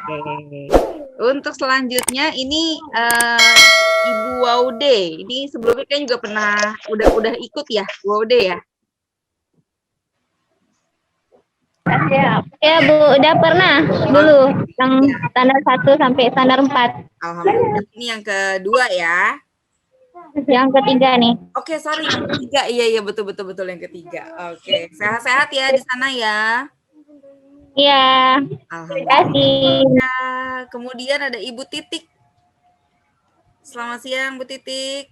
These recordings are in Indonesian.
Oke. Untuk selanjutnya ini Ibu Waude. Ini sebelumnya kan juga pernah udah ikut ya, Waude ya? Ya Bu, udah pernah dulu yang standar 1 sampai standar 4. Alhamdulillah. Ini yang kedua ya. Yang ketiga nih. Oke, sorry yang ketiga. Iya betul yang ketiga. Oke, sehat-sehat ya di sana ya. Iya. Terima kasih. Ya, kemudian ada Ibu Titik. Selamat siang Bu Titik.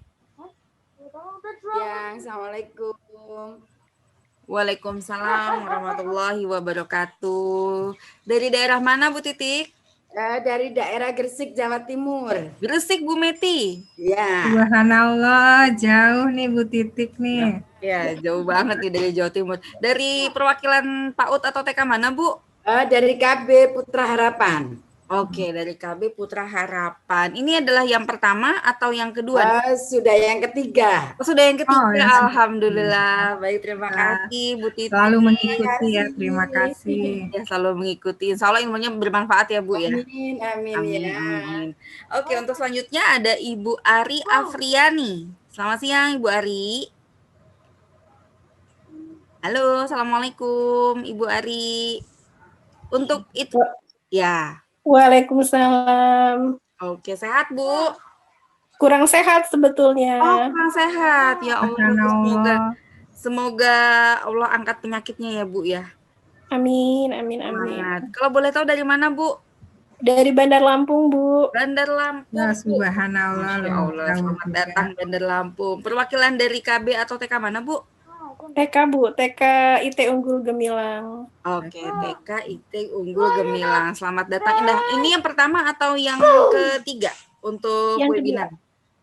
Ya, assalamualaikum. Waalaikumsalam warahmatullahi wabarakatuh. Dari daerah mana Bu Titik? Dari daerah Gresik, Jawa Timur. Gresik Bu Meti. Ya. Subhanallah, jauh nih Bu Titik nih. Ya, jauh banget nih dari Jawa Timur. Dari perwakilan PAUD atau TK mana Bu? Dari KB Putra Harapan. Oke, dari KB Putra Harapan. Ini adalah yang pertama atau yang kedua? Sudah yang ketiga. Sudah yang ketiga. yang Alhamdulillah. Baik, terima kasih Bu Titi. Selalu mengikuti ya, terima kasih. Ya, selalu mengikuti. Insya Allah ilmunya bermanfaat ya Bu ya. Amin ya. Amin. Oke, untuk selanjutnya ada Ibu Ari Afriani. Selamat siang Ibu Ari. Halo, Assalamualaikum Ibu Ari. Untuk itu, ya. Waalaikumsalam. Oke, sehat Bu? Kurang sehat sebetulnya. Oh, kurang sehat. Ya Allah, semoga Allah angkat penyakitnya ya Bu ya. Amin. Kalau boleh tahu dari mana Bu? Dari Bandar Lampung Bu. Bandar Lampung. Ya, subhanallah. Ya Allah, selamat datang Bandar Lampung. Perwakilan dari KB atau TK mana Bu? TK Bu, TK IT Unggul Gemilang. Oke, TK IT Unggul Gemilang. Selamat datang. Ini yang pertama atau yang ketiga untuk webinar?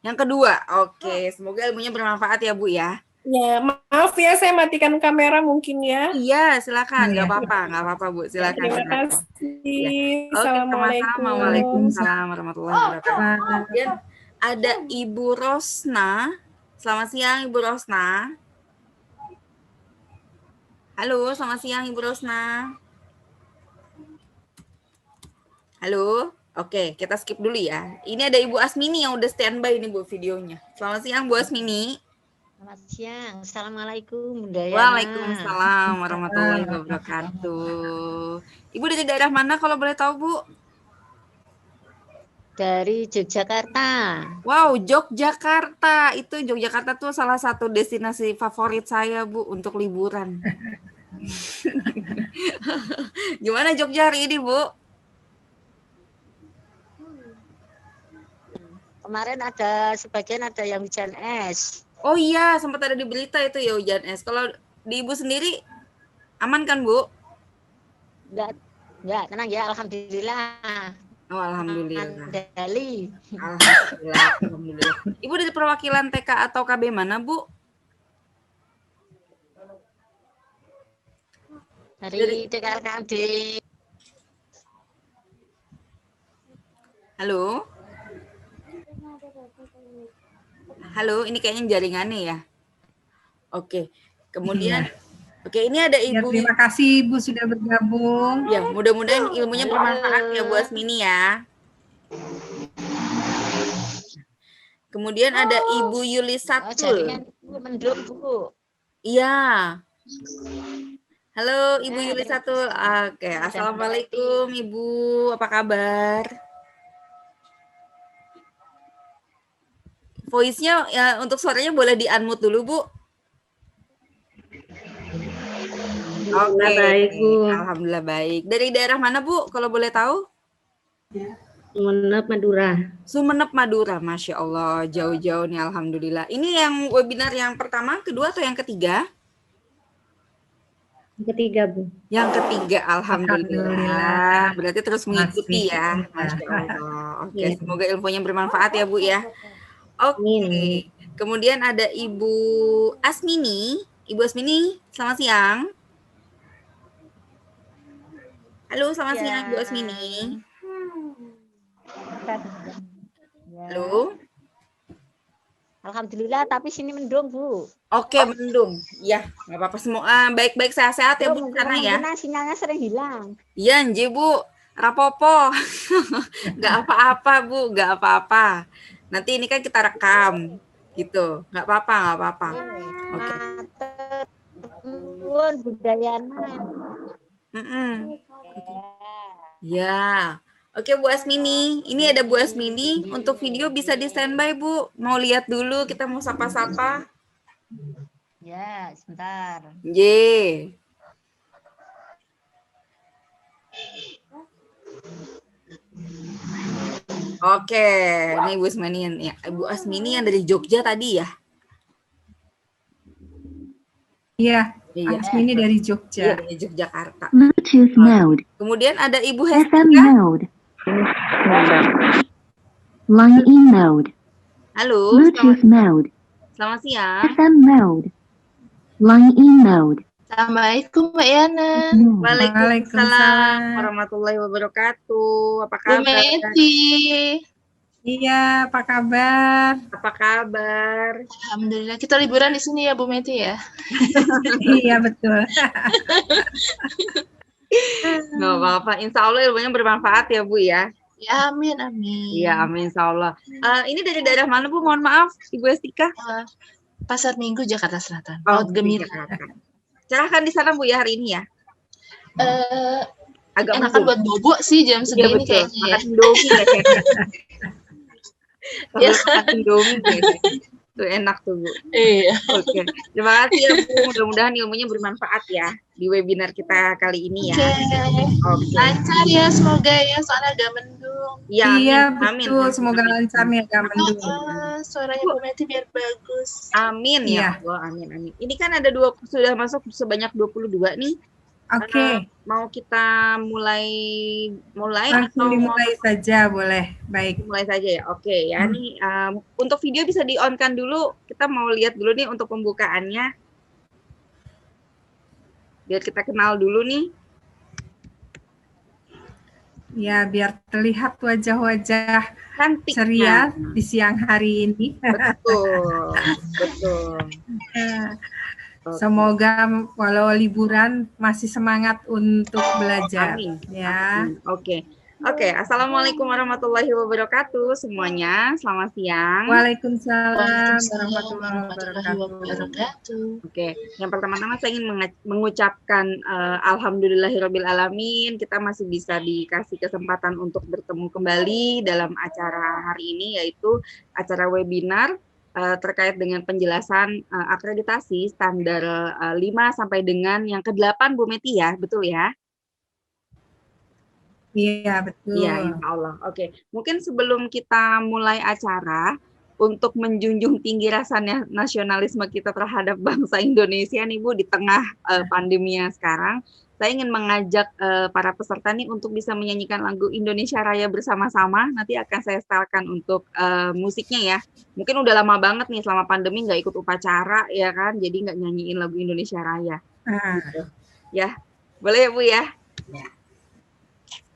Yang kedua. Oke, semoga ilmunya bermanfaat ya Bu ya. Ya, maaf ya saya matikan kamera mungkin ya. Iya, silakan. Nggak apa-apa Bu. Silakan. Terima kasih. Ya. Assalamualaikum. Waalaikumsalam warahmatullahi wabarakatuh. Kemudian ada Ibu Rosna. Selamat siang Ibu Rosna. Halo, selamat siang Ibu Rosna. Halo, oke kita skip dulu ya. Ini ada Ibu Asmini yang udah standby nih Bu videonya. Selamat siang Bu Asmini. Selamat siang, Assalamualaikum Bunda Yana. Waalaikumsalam warahmatullahi wabarakatuh. Ibu dari daerah mana kalau boleh tahu Bu? Dari Yogyakarta. Wow, Yogyakarta. Itu Yogyakarta tuh salah satu destinasi favorit saya Bu untuk liburan. Gimana Jogja hari ini Bu? Kemarin ada sebagian ada yang hujan es. Oh iya, sempat ada di berita itu ya hujan es. Kalau di Ibu sendiri aman kan Bu? Enggak, tenang ya, alhamdulillah. Oh, alhamdulillah. Dali. Alhamdulillah. Ibu dari perwakilan TK atau KB mana, Bu? Dari TKKD. Halo? Halo, ini kayaknya jaringannya ya. Oke. Kemudian oke, ini ada Ibu. Ya, terima kasih Ibu sudah bergabung. Ya, mudah-mudahan ilmunya bermanfaat ya Bu Asmini ya. Kemudian ada Ibu Yulisatul. Mendung Bu. Iya. Halo Ibu Yulisatul. Oke, assalamualaikum Ibu. Apa kabar? Voice-nya ya, untuk suaranya boleh di-unmute dulu Bu. Oke, baik Bu. Alhamdulillah baik. Dari daerah mana Bu, kalau boleh tahu? Sumeneb, Madura. Sumeneb, Madura. Masya Allah, jauh-jauh nih Alhamdulillah. Ini yang webinar yang pertama, kedua, atau yang ketiga? Yang ketiga Bu. Yang ketiga, Alhamdulillah. Berarti terus mengikuti ya. Masya Allah. Oke, semoga ilmunya bermanfaat ya Bu ya. Oke. Kemudian ada Ibu Asmini. Ibu Asmini, selamat siang. Halo, selamat siang Bu Asmini. Halo. Alhamdulillah, tapi sini mendung Bu. Oke, mendung. Ya, nggak apa-apa semua. Baik-baik sehat-sehat ya Bu sana ya. Sinyalnya sering hilang. Iya, Nji Bu. Rapopo. Nggak apa-apa, Bu, nggak apa-apa. Nanti ini kan kita rekam, gitu. Nggak apa-apa. Oke. Nuwun budayana. Ya. Oke, Bu Asmini. Ini ada Bu Asmini. Untuk video bisa di standby, Bu. Mau lihat dulu, kita mau sapa-sapa. Ya, sebentar. Ye. Oke, ini Bu Asmini ya. Bu Asmini yang dari Jogja tadi ya? Iya, Iya. Asmini dari Iya, Jogja. dari Yogyakarta. Bluetooth mode. Kemudian ada Ibu FM Hestika. mode. Line in mode. Halo, Bluetooth mode. selamat siang. FM mode. Line in mode. Assalamualaikum Mbak Yana. Waalaikumsalam warahmatullahi wabarakatuh. Apa Bu kabar? Meti. Iya, apa kabar? Apa kabar? Alhamdulillah kita liburan di sini ya Bu Meti ya. Iya, betul. Nggak apa-apa. Insya Allah ilmunya bermanfaat ya Bu ya. Ya amin amin. Iya, amin insya Allah. Ini dari daerah mana Bu? Mohon maaf, Ibu Estika. Pasar Minggu Jakarta Selatan. Oh, Laut Gembira. Cerahkan di sana Bu ya hari ini ya. Agak Enakan buat bobo sih jam Iya segini betul. kayaknya ya. Makan Indomie ya kayaknya. Ya. Makan Indomie kayaknya. Tuh enak tuh Bu. Iya. Oke. Terima kasih ya Bu. Mudah-mudahan ilmunya bermanfaat ya di webinar kita kali ini ya. Oke. Lancar ya semoga ya soalnya agak mendung. Ya, Iya, amin. betul. Amin. Semoga lancar nih, agak mendung. Suaranya Bu Meti biar bagus. Amin ya. Iya. Allah, amin. Ini kan ada sudah masuk sebanyak 22 nih. Oke, Mau kita mulai langsung atau dimulai saja, boleh. Baik. mulai saja ya. Oke ya. Nih untuk video bisa di-on-kan dulu. Kita mau lihat dulu nih untuk pembukaannya. Biar kita kenal dulu nih. Ya, biar terlihat wajah-wajah Cantik. ceria di siang hari ini. Betul. Semoga walau liburan masih semangat untuk belajar. Amin. Ya. Oke. Assalamualaikum warahmatullahi wabarakatuh semuanya. Selamat siang. Waalaikumsalam warahmatullahi wabarakatuh. Oke, yang pertama-tama saya ingin mengucapkan alhamdulillahirabbil alamin, kita masih bisa dikasih kesempatan untuk bertemu kembali dalam acara hari ini, yaitu acara webinar terkait dengan penjelasan akreditasi standar 5 sampai dengan yang ke-8 Bu Meti ya, betul ya? Iya, betul. Iya, insya Allah. Oke, mungkin sebelum kita mulai acara, untuk menjunjung tinggi rasa nasionalisme kita terhadap bangsa Indonesia nih Bu, di tengah pandemi yang sekarang, saya ingin mengajak para peserta nih untuk bisa menyanyikan lagu Indonesia Raya bersama-sama. Nanti akan saya setelkan untuk musiknya ya. Mungkin udah lama banget nih selama pandemi nggak ikut upacara ya kan, jadi nggak nyanyiin lagu Indonesia Raya. Gitu. Ya, boleh ya Bu ya?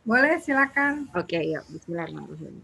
Boleh, silakan. Oke, ya. Bismillahirrahmanirrahim.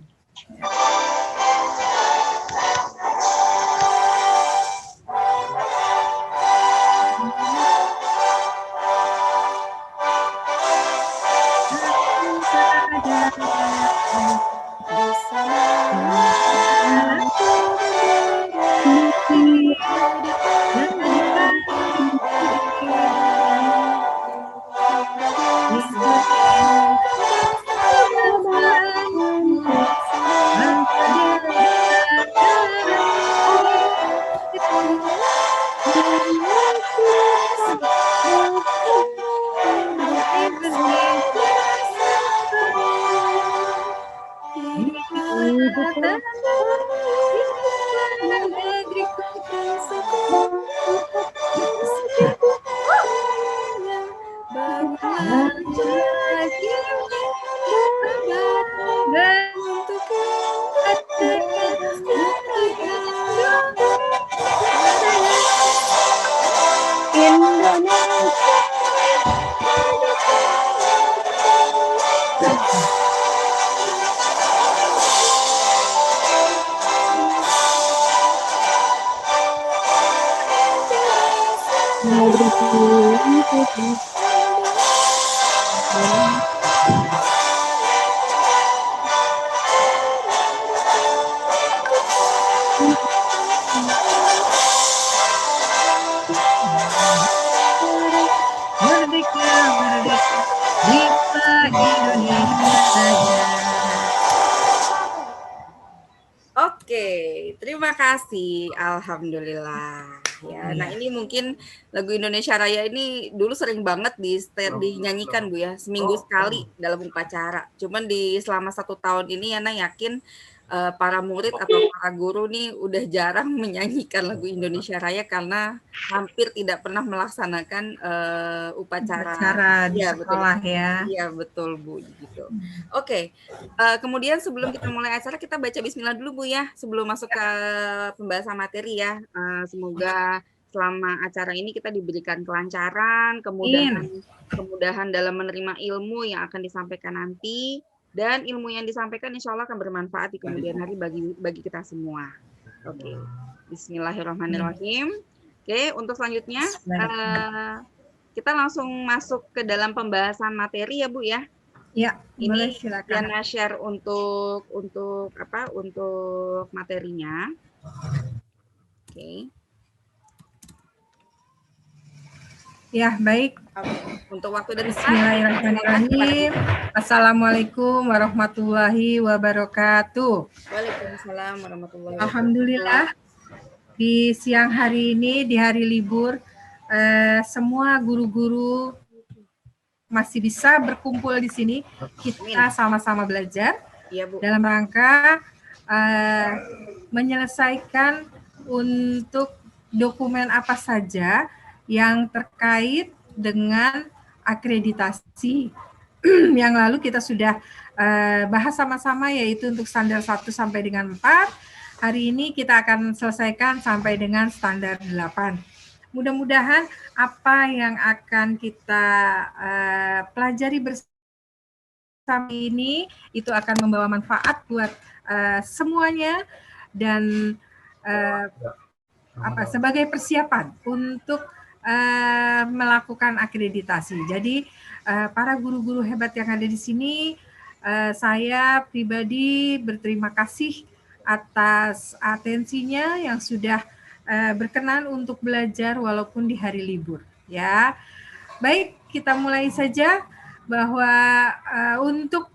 Oke, terima kasih. Alhamdulillah. Ya, nah ini mungkin lagu Indonesia Raya ini dulu sering banget dinyanyikan Bu ya, seminggu sekali dalam upacara. Cuman selama 1 tahun ini Yana yakin para murid atau para guru nih udah jarang menyanyikan lagu Indonesia Raya karena hampir tidak pernah melaksanakan upacara di sekolah betul. ya. Iya betul Bu gitu. Oke, kemudian sebelum kita mulai acara kita baca Bismillah dulu Bu ya sebelum masuk ke pembahasan materi ya. Semoga selama acara ini kita diberikan kelancaran, kemudahan dalam menerima ilmu yang akan disampaikan nanti. Dan ilmu yang disampaikan insya Allah akan bermanfaat di kemudian hari bagi kita semua. Oke, Bismillahirrahmanirrahim. Oke, untuk selanjutnya kita langsung masuk ke dalam pembahasan materi ya Bu ya. Ya, boleh Ini silakan. Yana share untuk materinya. Oke. Ya, baik. Untuk waktu dan Bismillahirrahmanirrahim. Assalamualaikum warahmatullahi wabarakatuh. Waalaikumsalam warahmatullahi wabarakatuh. Alhamdulillah di siang hari ini, di hari libur, semua guru-guru masih bisa berkumpul di sini. Kita sama-sama belajar dalam rangka menyelesaikan untuk dokumen apa saja yang terkait dengan akreditasi yang lalu kita sudah bahas sama-sama, yaitu untuk standar 1 sampai dengan 4. Hari ini kita akan selesaikan sampai dengan standar 8. Mudah-mudahan apa yang akan kita pelajari bersama ini itu akan membawa manfaat buat semuanya dan sebagai persiapan untuk melakukan akreditasi. Jadi para guru-guru hebat yang ada di sini, saya pribadi berterima kasih atas atensinya yang sudah berkenan untuk belajar walaupun di hari libur. Ya, baik, kita mulai saja bahwa untuk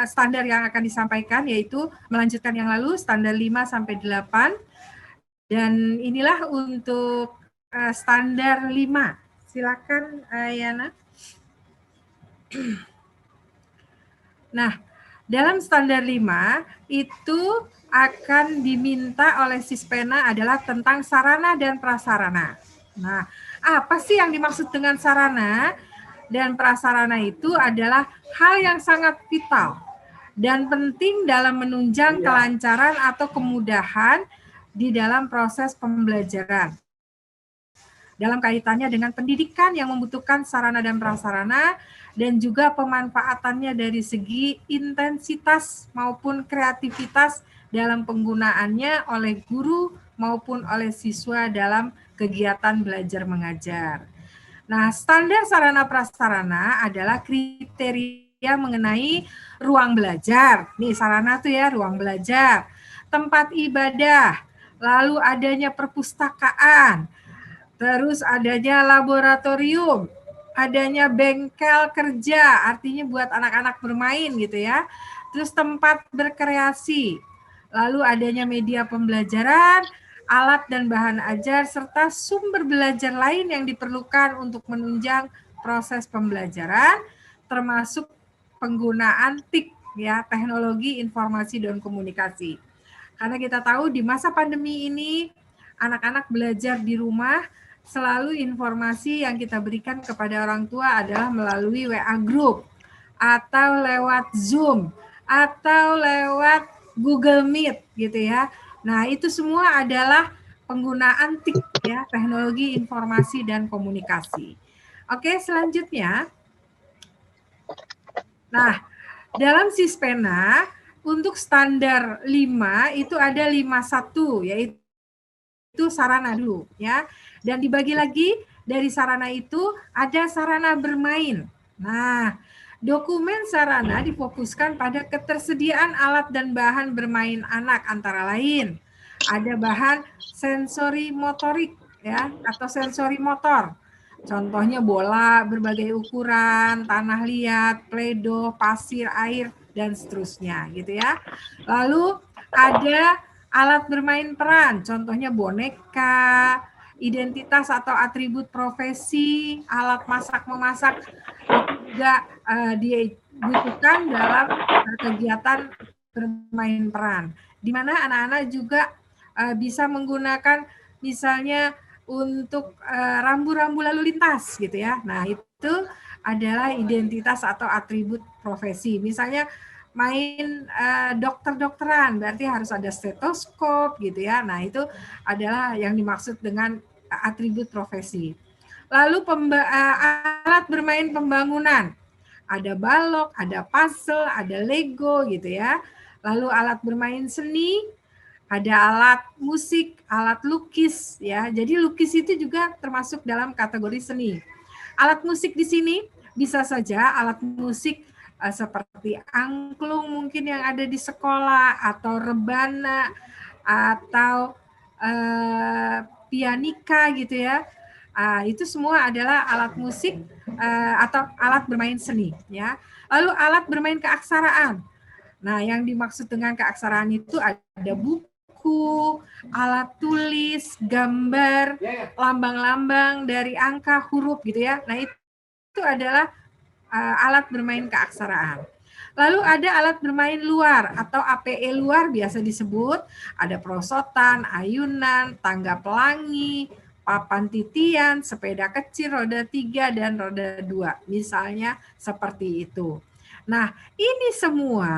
standar yang akan disampaikan yaitu melanjutkan yang lalu standar 5 sampai 8 dan inilah untuk standar 5. Silakan Yana. Nah, dalam standar 5 itu akan diminta oleh Sispena adalah tentang sarana dan prasarana. Nah, apa sih yang dimaksud dengan sarana dan prasarana? Itu adalah hal yang sangat vital dan penting dalam menunjang kelancaran atau kemudahan di dalam proses pembelajaran. Dalam kaitannya dengan pendidikan yang membutuhkan sarana dan prasarana dan juga pemanfaatannya dari segi intensitas maupun kreativitas dalam penggunaannya oleh guru maupun oleh siswa dalam kegiatan belajar mengajar. Nah, standar sarana prasarana adalah kriteria mengenai ruang belajar. Nih sarana tuh ya, ruang belajar, tempat ibadah, lalu adanya perpustakaan, terus adanya laboratorium, adanya bengkel kerja, artinya buat anak-anak bermain gitu ya. Terus tempat berkreasi, lalu adanya media pembelajaran, alat dan bahan ajar, serta sumber belajar lain yang diperlukan untuk menunjang proses pembelajaran, termasuk penggunaan TIK, ya, teknologi informasi dan komunikasi. Karena kita tahu di masa pandemi ini, anak-anak belajar di rumah, selalu informasi yang kita berikan kepada orang tua adalah melalui WA Group, atau lewat Zoom, atau lewat Google Meet gitu ya. Nah, itu semua adalah penggunaan TIK ya, teknologi informasi dan komunikasi. Oke, selanjutnya. Nah, dalam Sispena untuk standar 5 itu ada 51 yaitu sarana dulu ya. Dan dibagi lagi dari sarana itu ada sarana bermain. Nah, dokumen sarana difokuskan pada ketersediaan alat dan bahan bermain anak antara lain. Ada bahan sensori motorik ya atau sensori motor. Contohnya bola berbagai ukuran, tanah liat, play-doh, pasir, air dan seterusnya gitu ya. Lalu Ada alat bermain peran, contohnya boneka, identitas atau atribut profesi, alat masak-memasak itu juga dibutuhkan dalam kegiatan bermain peran. Di mana anak-anak juga bisa menggunakan misalnya untuk rambu-rambu lalu lintas gitu ya. Nah, itu adalah identitas atau atribut profesi. Misalnya main dokter-dokteran, berarti harus ada stetoskop gitu ya. Nah, itu adalah yang dimaksud dengan atribut profesi. Lalu alat bermain pembangunan. Ada balok, ada puzzle, ada Lego gitu ya. Lalu alat bermain seni, ada alat musik, alat lukis ya. Jadi lukis itu juga termasuk dalam kategori seni. Alat musik di sini bisa saja alat musik seperti angklung mungkin yang ada di sekolah, atau rebana, atau pianika gitu ya. Itu semua adalah alat musik atau alat bermain seni ya. Lalu alat bermain keaksaraan. Nah, yang dimaksud dengan keaksaraan itu ada buku, alat tulis, gambar, lambang-lambang dari angka, huruf gitu ya. Nah, itu adalah alat bermain keaksaraan. Lalu ada alat bermain luar atau APE luar biasa disebut, ada perosotan, ayunan, tangga pelangi, papan titian, sepeda kecil roda 3 dan roda 2. Misalnya seperti itu. Nah, ini semua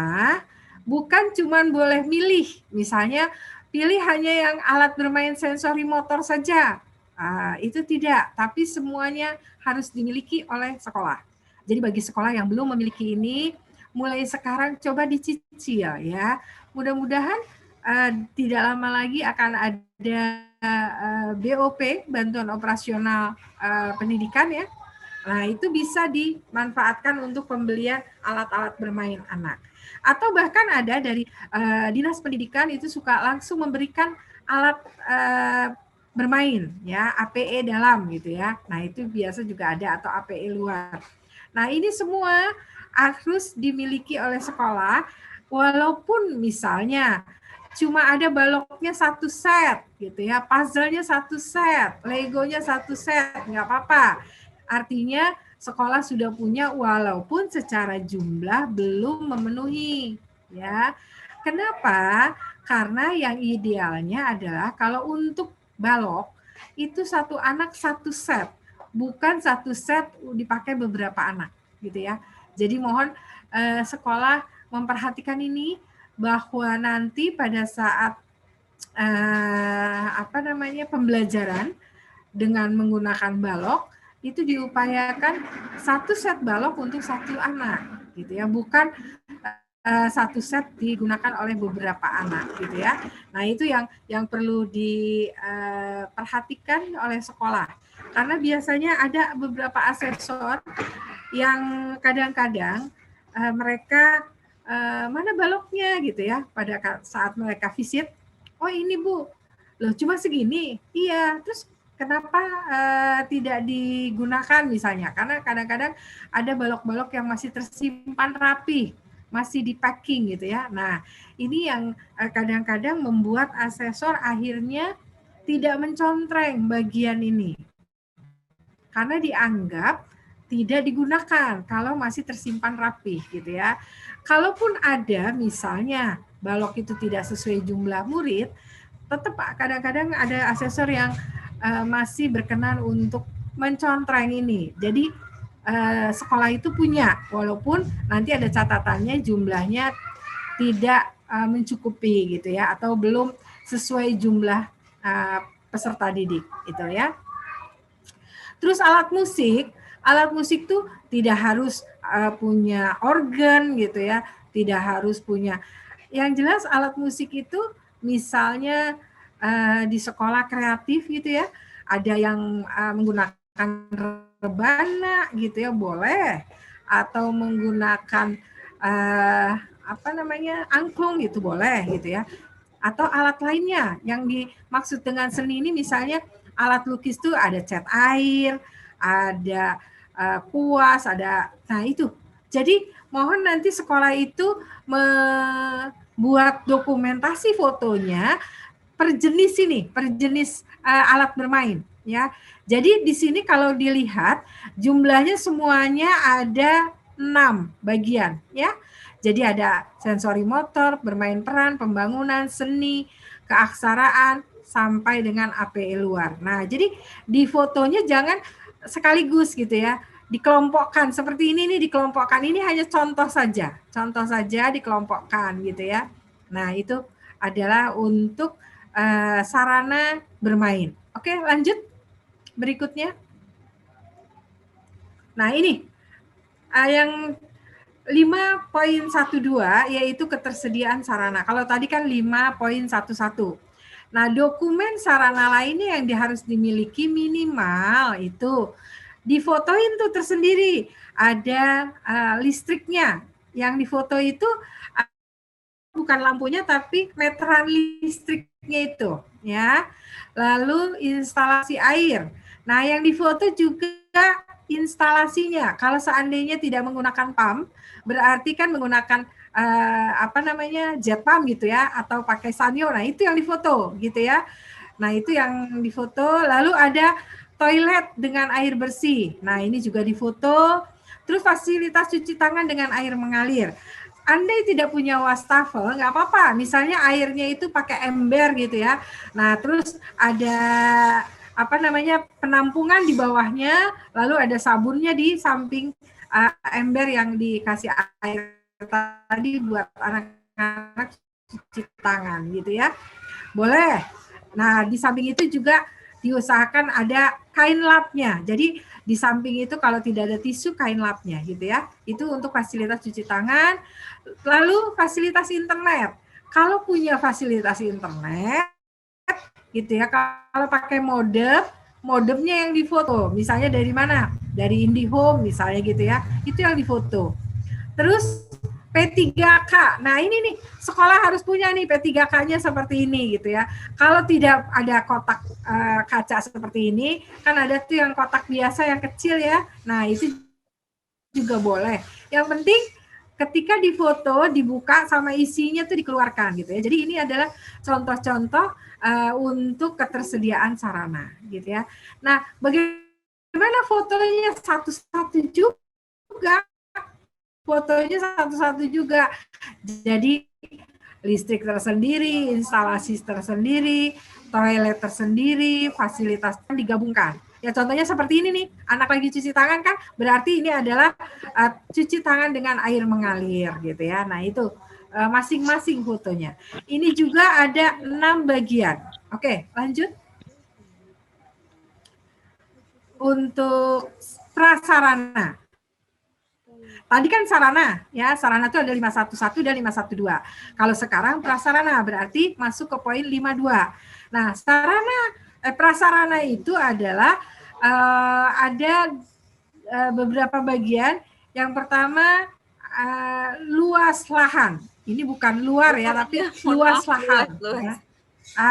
bukan cuman boleh milih. Misalnya pilih hanya yang alat bermain sensori motor saja. Itu tidak, tapi semuanya harus dimiliki oleh sekolah. Jadi bagi sekolah yang belum memiliki ini, mulai sekarang coba dicicil ya. Mudah-mudahan tidak lama lagi akan ada BOP, bantuan operasional pendidikan ya. Nah, itu bisa dimanfaatkan untuk pembelian alat-alat bermain anak. Atau bahkan ada dari Dinas Pendidikan itu suka langsung memberikan alat bermain ya, APE dalam gitu ya. Nah, itu biasa juga ada, atau APE luar. Nah, ini semua harus dimiliki oleh sekolah, walaupun misalnya cuma ada baloknya 1 set gitu ya, puzzle-nya 1 set, Legonya 1 set, nggak apa-apa. Artinya sekolah sudah punya walaupun secara jumlah belum memenuhi ya. Kenapa? Karena yang idealnya adalah kalau untuk balok itu satu anak 1 set, bukan 1 set dipakai beberapa anak gitu ya. Jadi mohon sekolah memperhatikan ini, bahwa nanti pada saat pembelajaran dengan menggunakan balok itu diupayakan 1 set balok untuk 1 anak gitu ya, bukan 1 set digunakan oleh beberapa anak gitu ya. Nah, itu yang perlu diperhatikan oleh sekolah, karena biasanya ada beberapa asesor yang kadang-kadang mereka mana baloknya gitu ya, pada saat mereka visit, oh ini Bu, loh cuma segini, iya, terus kenapa tidak digunakan misalnya, karena kadang-kadang ada balok-balok yang masih tersimpan rapi, masih di packing gitu ya. Nah, ini yang kadang-kadang membuat asesor akhirnya tidak mencontreng bagian ini, karena dianggap tidak digunakan kalau masih tersimpan rapi gitu ya. Kalaupun ada misalnya balok itu tidak sesuai jumlah murid, tetap kadang-kadang ada asesor yang masih berkenan untuk mencontreng ini. Jadi sekolah itu punya, walaupun nanti ada catatannya jumlahnya tidak mencukupi gitu ya, atau belum sesuai jumlah peserta didik itu ya. Terus alat musik tuh tidak harus punya organ gitu ya, tidak harus punya. Yang jelas alat musik itu misalnya di sekolah kreatif gitu ya, ada yang menggunakan rebana gitu ya, boleh, atau menggunakan angklung gitu boleh gitu ya, atau alat lainnya. Yang dimaksud dengan seni ini misalnya alat lukis tuh ada cat air, ada kuas, ada, nah itu. Jadi mohon nanti sekolah itu buat dokumentasi fotonya per jenis ini, per jenis alat bermain ya. Jadi di sini kalau dilihat jumlahnya semuanya ada 6 bagian ya. Jadi ada sensori motor, bermain peran, pembangunan, seni, keaksaraan, sampai dengan APE luar. Nah, jadi di fotonya jangan sekaligus gitu ya. Dikelompokkan seperti ini nih, dikelompokkan. Ini hanya contoh saja dikelompokkan gitu ya. Nah, itu adalah untuk sarana bermain. Oke, lanjut berikutnya. Nah, ini yang 5.12 yaitu ketersediaan sarana. Kalau tadi kan 5.11. Nah, dokumen sarana lainnya yang harus dimiliki minimal itu difotoin tuh tersendiri. Ada listriknya. Yang difoto itu bukan lampunya tapi meteran listriknya itu ya. Lalu instalasi air. Nah, yang difoto juga instalasinya. Kalau seandainya tidak menggunakan pump, berarti kan menggunakan jet pump gitu ya, atau pakai sanyo. Nah, itu yang difoto gitu ya. Nah, itu yang difoto. Lalu ada toilet dengan air bersih. Nah, ini juga difoto. Terus fasilitas cuci tangan dengan air mengalir. Andai tidak punya wastafel, nggak apa-apa. Misalnya airnya itu pakai ember gitu ya. Nah, terus ada penampungan di bawahnya, lalu ada sabunnya di samping ember yang dikasih air tadi buat anak-anak cuci tangan gitu ya. Boleh. Nah, di samping itu juga diusahakan ada kain lapnya. Jadi di samping itu kalau tidak ada tisu, kain lapnya gitu ya. Itu untuk fasilitas cuci tangan. Lalu fasilitas internet. Kalau punya fasilitas internet gitu ya, kalau pakai modemnya yang difoto. Misalnya dari mana? Dari IndiHome misalnya gitu ya. Itu yang difoto. Terus P3K. Nah, ini nih sekolah harus punya nih P3K-nya seperti ini gitu ya. Kalau tidak ada kotak kaca seperti ini, kan ada tuh yang kotak biasa yang kecil ya. Nah, itu juga boleh. Yang penting ketika difoto, dibuka sama isinya tuh dikeluarkan gitu ya. Jadi ini adalah contoh-contoh untuk ketersediaan sarana gitu ya. Nah, bagaimana fotonya satu-satu juga? Fotonya satu-satu juga. Jadi listrik tersendiri, instalasi tersendiri, toilet tersendiri, fasilitas digabungkan. Ya contohnya seperti ini nih, anak lagi cuci tangan kan, berarti ini adalah cuci tangan dengan air mengalir gitu ya. Nah itu masing-masing fotonya. Ini juga ada 6 bagian. Oke, lanjut. Untuk prasarana. Tadi kan sarana, ya sarana itu ada 511 dan 512. Kalau sekarang prasarana berarti masuk ke poin 52. Nah, prasarana itu adalah ada beberapa bagian. Yang pertama luas lahan. Ini bukan luar ya, tapi luas lahan. Ya.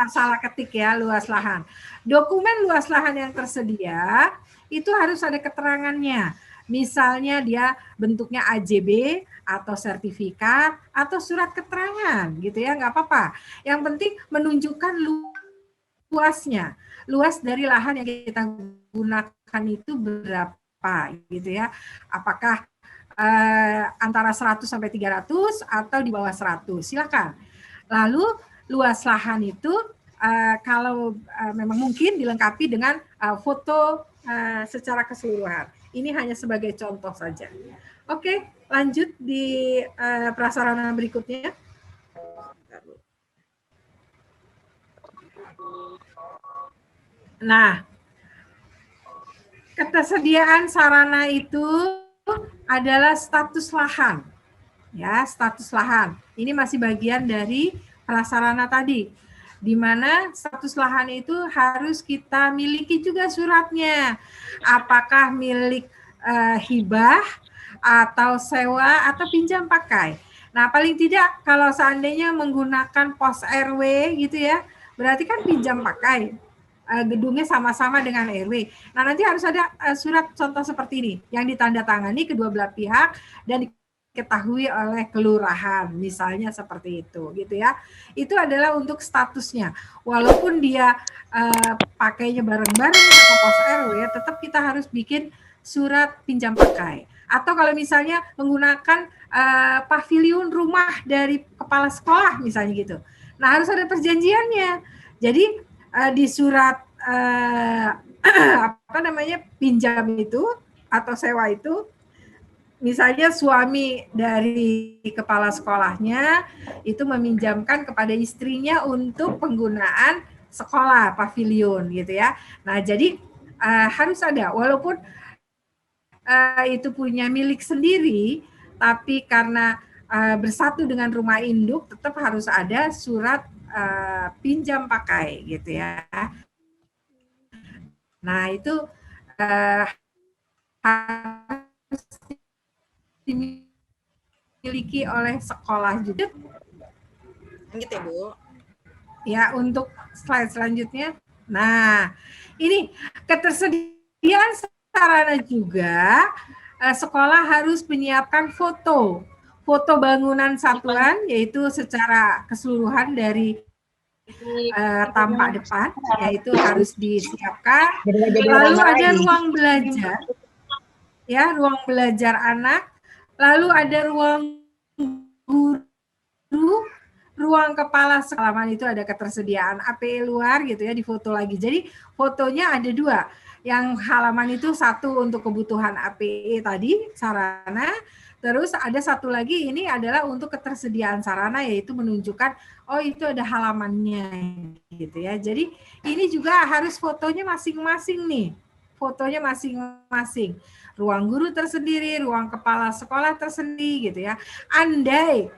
Salah ketik ya, luas lahan. Dokumen luas lahan yang tersedia itu harus ada keterangannya. Misalnya dia bentuknya AJB atau sertifikat atau surat keterangan gitu ya, nggak apa-apa. Yang penting menunjukkan luasnya, luas dari lahan yang kita gunakan itu berapa gitu ya. Apakah antara 100 sampai 300 atau di bawah 100, silakan. Lalu luas lahan itu kalau memang mungkin dilengkapi dengan foto secara keseluruhan. Ini hanya sebagai contoh saja. Oke, lanjut di prasarana berikutnya. Nah, ketersediaan sarana itu adalah status lahan. Ya, status lahan. Ini masih bagian dari prasarana tadi. Di mana status lahan itu harus kita miliki juga suratnya. Apakah milik hibah atau sewa atau pinjam pakai. Nah, paling tidak kalau seandainya menggunakan pos RW gitu ya, berarti kan pinjam pakai. Gedungnya sama-sama dengan RW. Nah, nanti harus ada surat contoh seperti ini yang ditandatangani kedua belah pihak dan diketahui oleh kelurahan, misalnya seperti itu, gitu ya. Itu adalah untuk statusnya. Walaupun dia pakainya bareng-bareng atau pos RW, tetap kita harus bikin surat pinjam pakai. Atau kalau misalnya menggunakan pavilion rumah dari kepala sekolah, misalnya gitu. Nah, harus ada perjanjiannya. Jadi di surat pinjam itu atau sewa itu, misalnya suami dari kepala sekolahnya itu meminjamkan kepada istrinya untuk penggunaan sekolah pavilion gitu ya. Nah, jadi harus ada, walaupun itu punya milik sendiri, tapi karena bersatu dengan rumah induk, tetap harus ada surat pinjam pakai gitu ya. Nah, itu harus dimiliki oleh sekolah juga. Gitu ya, Bu. Ya, untuk slide selanjutnya. Nah, ini ketersediaan sarana juga, sekolah harus menyiapkan foto bangunan satuan, yaitu secara keseluruhan dari tampak depan, yaitu harus disiapkan. Lalu ada ruang belajar, ya, ruang belajar anak. Lalu ada ruang guru, ruang kepala sekolah, itu ada ketersediaan APE luar gitu ya, difoto lagi. Jadi fotonya ada dua. Yang halaman itu satu untuk kebutuhan APE tadi, sarana. Terus ada satu lagi, ini adalah untuk ketersediaan sarana, yaitu menunjukkan, oh itu ada halamannya gitu ya. Jadi ini juga harus fotonya masing-masing nih. Fotonya masing-masing. Ruang guru tersendiri, ruang kepala sekolah tersendiri gitu ya. Andai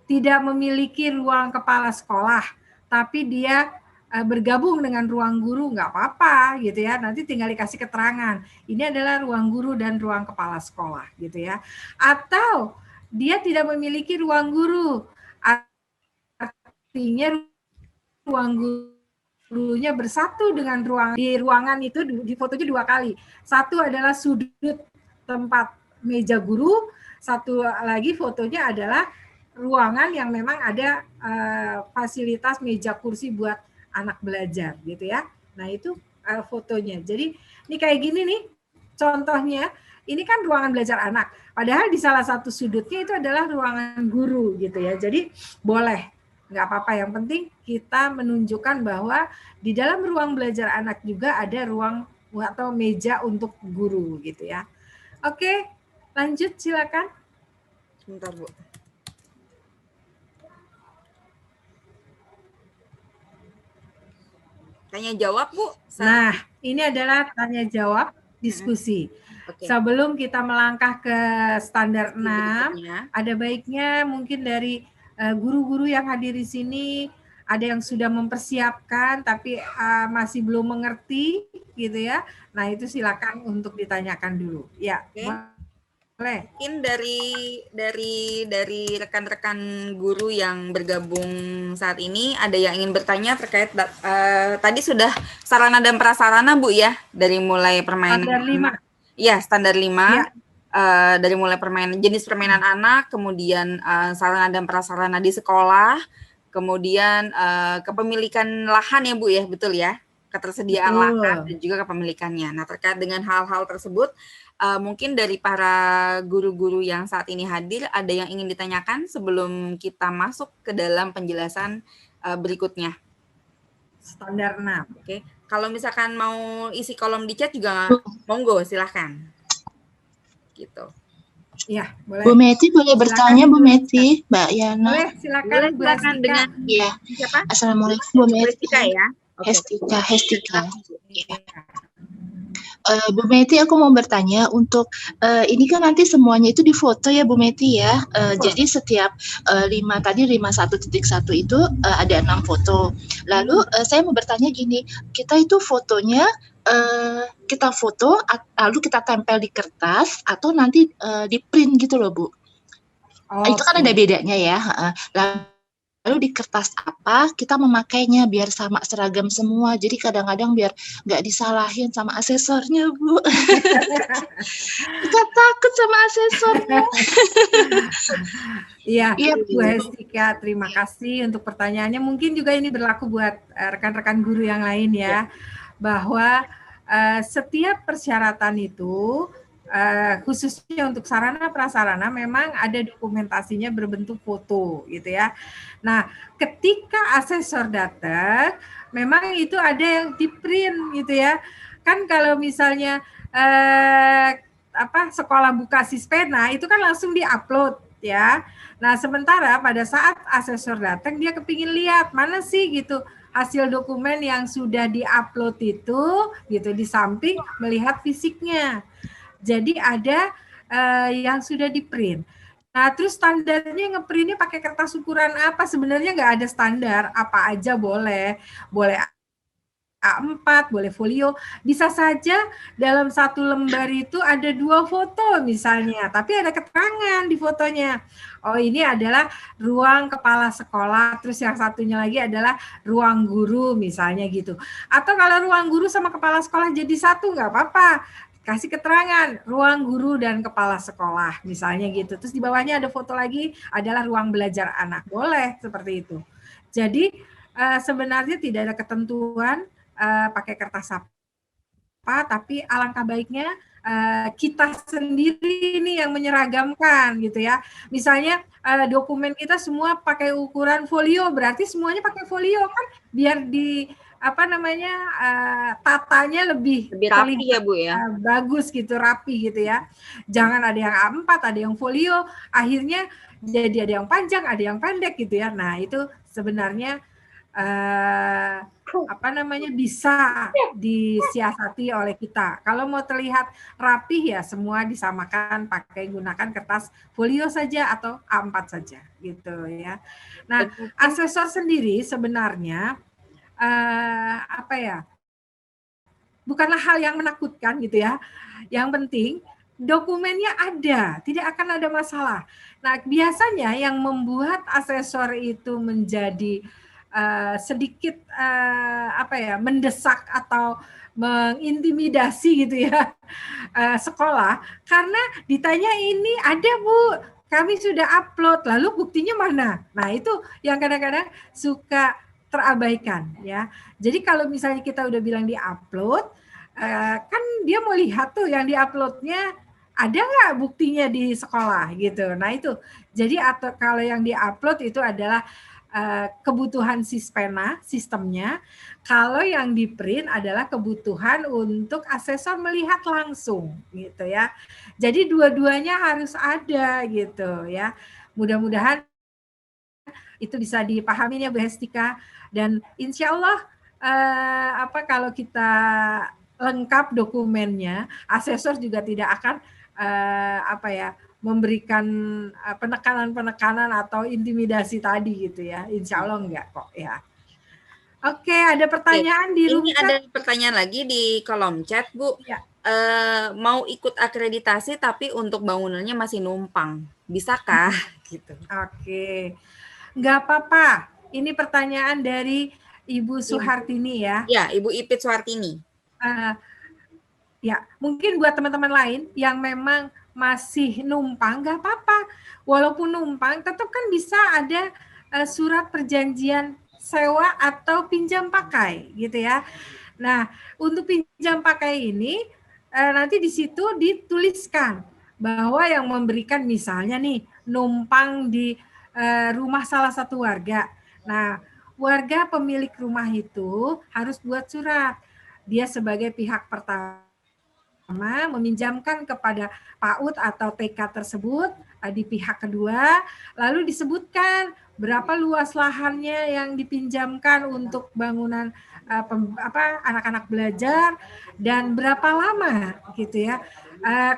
tidak memiliki ruang kepala sekolah, tapi dia bergabung dengan ruang guru, nggak apa-apa gitu ya. Nanti tinggal dikasih keterangan. Ini adalah ruang guru dan ruang kepala sekolah gitu ya. Atau dia tidak memiliki ruang guru, artinya ruang gurunya bersatu dengan ruangan itu di fotonya dua kali. Satu adalah sudut tempat meja guru, satu lagi fotonya adalah ruangan yang memang ada fasilitas meja kursi buat anak belajar gitu ya. Nah, itu fotonya. Jadi ini kayak gini nih contohnya. Ini kan ruangan belajar anak. Padahal di salah satu sudutnya itu adalah ruangan guru gitu ya. Jadi boleh, nggak apa-apa. Yang penting kita menunjukkan bahwa di dalam ruang belajar anak juga ada ruang atau meja untuk guru gitu ya. Oke, lanjut silakan. Sebentar, Bu. Tanya jawab, Bu. Nah, ini adalah tanya jawab diskusi. Okay. Sebelum kita melangkah ke standar 6, ada baiknya mungkin dari guru-guru yang hadir di sini, ada yang sudah mempersiapkan tapi masih belum mengerti gitu ya. Nah, itu silakan untuk ditanyakan dulu. Ya. Okay. Mungkin dari rekan-rekan guru yang bergabung saat ini ada yang ingin bertanya terkait tadi sudah sarana dan prasarana, Bu ya, dari mulai permainan standar 5. Ya, standar 5. Ya. Dari mulai jenis permainan anak, kemudian sarana dan prasarana di sekolah, kemudian kepemilikan lahan ya, Bu ya, betul ya? Ketersediaan lahan dan juga kepemilikannya. Nah, terkait dengan hal-hal tersebut, mungkin dari para guru-guru yang saat ini hadir, ada yang ingin ditanyakan sebelum kita masuk ke dalam penjelasan berikutnya. Standar 6. Oke. Kalau misalkan mau isi kolom di chat juga monggo, silahkan. Gitu. Ya, boleh. Bu Meti boleh bertanya, Bu Meti, Mbak Yana. Boleh, silakan dengan ya. Siapa? Assalamualaikum Bu Meti. Hestika ya. Hestika. Ya. Bu Meti, aku mau bertanya untuk ini kan nanti semuanya itu difoto ya Bu Meti ya. Jadi setiap 51.1 itu ada 6 foto. Lalu saya mau bertanya gini, kita itu fotonya kita foto lalu kita tempel di kertas atau nanti di print gitu loh Bu. Itu kan ada bedanya ya. lalu di kertas apa kita memakainya biar sama seragam semua. Jadi kadang-kadang biar nggak disalahin sama asesornya, Bu. Kita takut sama asesornya. Iya, Iya, Bu Hestika, terima kasih untuk pertanyaannya. Mungkin juga ini berlaku buat rekan-rekan guru yang lain ya, bahwa setiap persyaratan itu khususnya untuk sarana prasarana memang ada dokumentasinya berbentuk foto gitu ya. Nah, ketika asesor datang, memang itu ada yang di print gitu ya. Kan kalau misalnya sekolah buka Sispena itu kan langsung diupload ya. Nah, sementara pada saat asesor datang dia kepingin lihat mana sih gitu hasil dokumen yang sudah diupload itu gitu di samping melihat fisiknya. Jadi ada yang sudah di print. Nah, terus standarnya ngeprintnya pakai kertas ukuran apa? Sebenarnya nggak ada standar, apa aja boleh. Boleh A4, boleh folio. Bisa saja dalam satu lembar itu ada 2 foto misalnya, tapi ada keterangan di fotonya. Oh, ini adalah ruang kepala sekolah, terus yang satunya lagi adalah ruang guru misalnya gitu. Atau kalau ruang guru sama kepala sekolah jadi satu nggak apa-apa. Kasih keterangan ruang guru dan kepala sekolah misalnya gitu. Terus di bawahnya ada foto lagi adalah ruang belajar anak. Boleh seperti itu. Jadi sebenarnya tidak ada ketentuan pakai kertas apa, tapi alangkah baiknya kita sendiri ini yang menyeragamkan gitu ya. Misalnya dokumen kita semua pakai ukuran folio, berarti semuanya pakai folio kan biar di tatanya lebih rapi ya Bu ya. Bagus gitu, rapi gitu ya. Jangan ada yang A4, ada yang folio, akhirnya jadi ada yang panjang, ada yang pendek gitu ya. Nah, itu sebenarnya bisa disiasati oleh kita. Kalau mau terlihat rapih ya semua disamakan pakai gunakan kertas folio saja atau A4 saja gitu ya. Nah, asesor sendiri sebenarnya bukanlah hal yang menakutkan gitu ya. Yang penting dokumennya ada, tidak akan ada masalah. Nah, biasanya yang membuat asesor itu menjadi sedikit mendesak atau mengintimidasi gitu ya sekolah, karena ditanya ini ada Bu, kami sudah upload, lalu buktinya mana? Nah, itu yang kadang-kadang suka terabaikan ya. Jadi kalau misalnya kita udah bilang di-upload, kan dia mau lihat tuh yang di-uploadnya ada nggak buktinya di sekolah gitu. Nah itu, jadi atau kalau yang di-upload itu adalah kebutuhan Sispena, sistemnya. Kalau yang di-print adalah kebutuhan untuk asesor melihat langsung gitu ya. Jadi dua-duanya harus ada gitu ya. Mudah-mudahan itu bisa dipahami ya Bu Hestika. Dan insya Allah kalau kita lengkap dokumennya, asesor juga tidak akan memberikan penekanan-penekanan atau intimidasi tadi gitu ya. Insya Allah enggak kok ya. Oke, ada pertanyaan di room chat. Ini ada pertanyaan lagi di kolom chat Bu. Ya. Mau ikut akreditasi tapi untuk bangunannya masih numpang, bisakah? Gitu. Oke, nggak apa-apa. Ini pertanyaan dari Ibu Suhartini ya. Ya, Ibu Ipit Suhartini. Ya, mungkin buat teman-teman lain yang memang masih numpang, nggak apa-apa. Walaupun numpang, tetap kan bisa ada surat perjanjian sewa atau pinjam pakai, gitu ya. Nah, untuk pinjam pakai ini, nanti di situ dituliskan bahwa yang memberikan misalnya nih, numpang di rumah salah satu warga. Nah, warga pemilik rumah itu harus buat surat. Dia sebagai pihak pertama meminjamkan kepada PAUD atau TK tersebut di pihak kedua, lalu disebutkan berapa luas lahannya yang dipinjamkan untuk bangunan anak-anak belajar dan berapa lama gitu ya.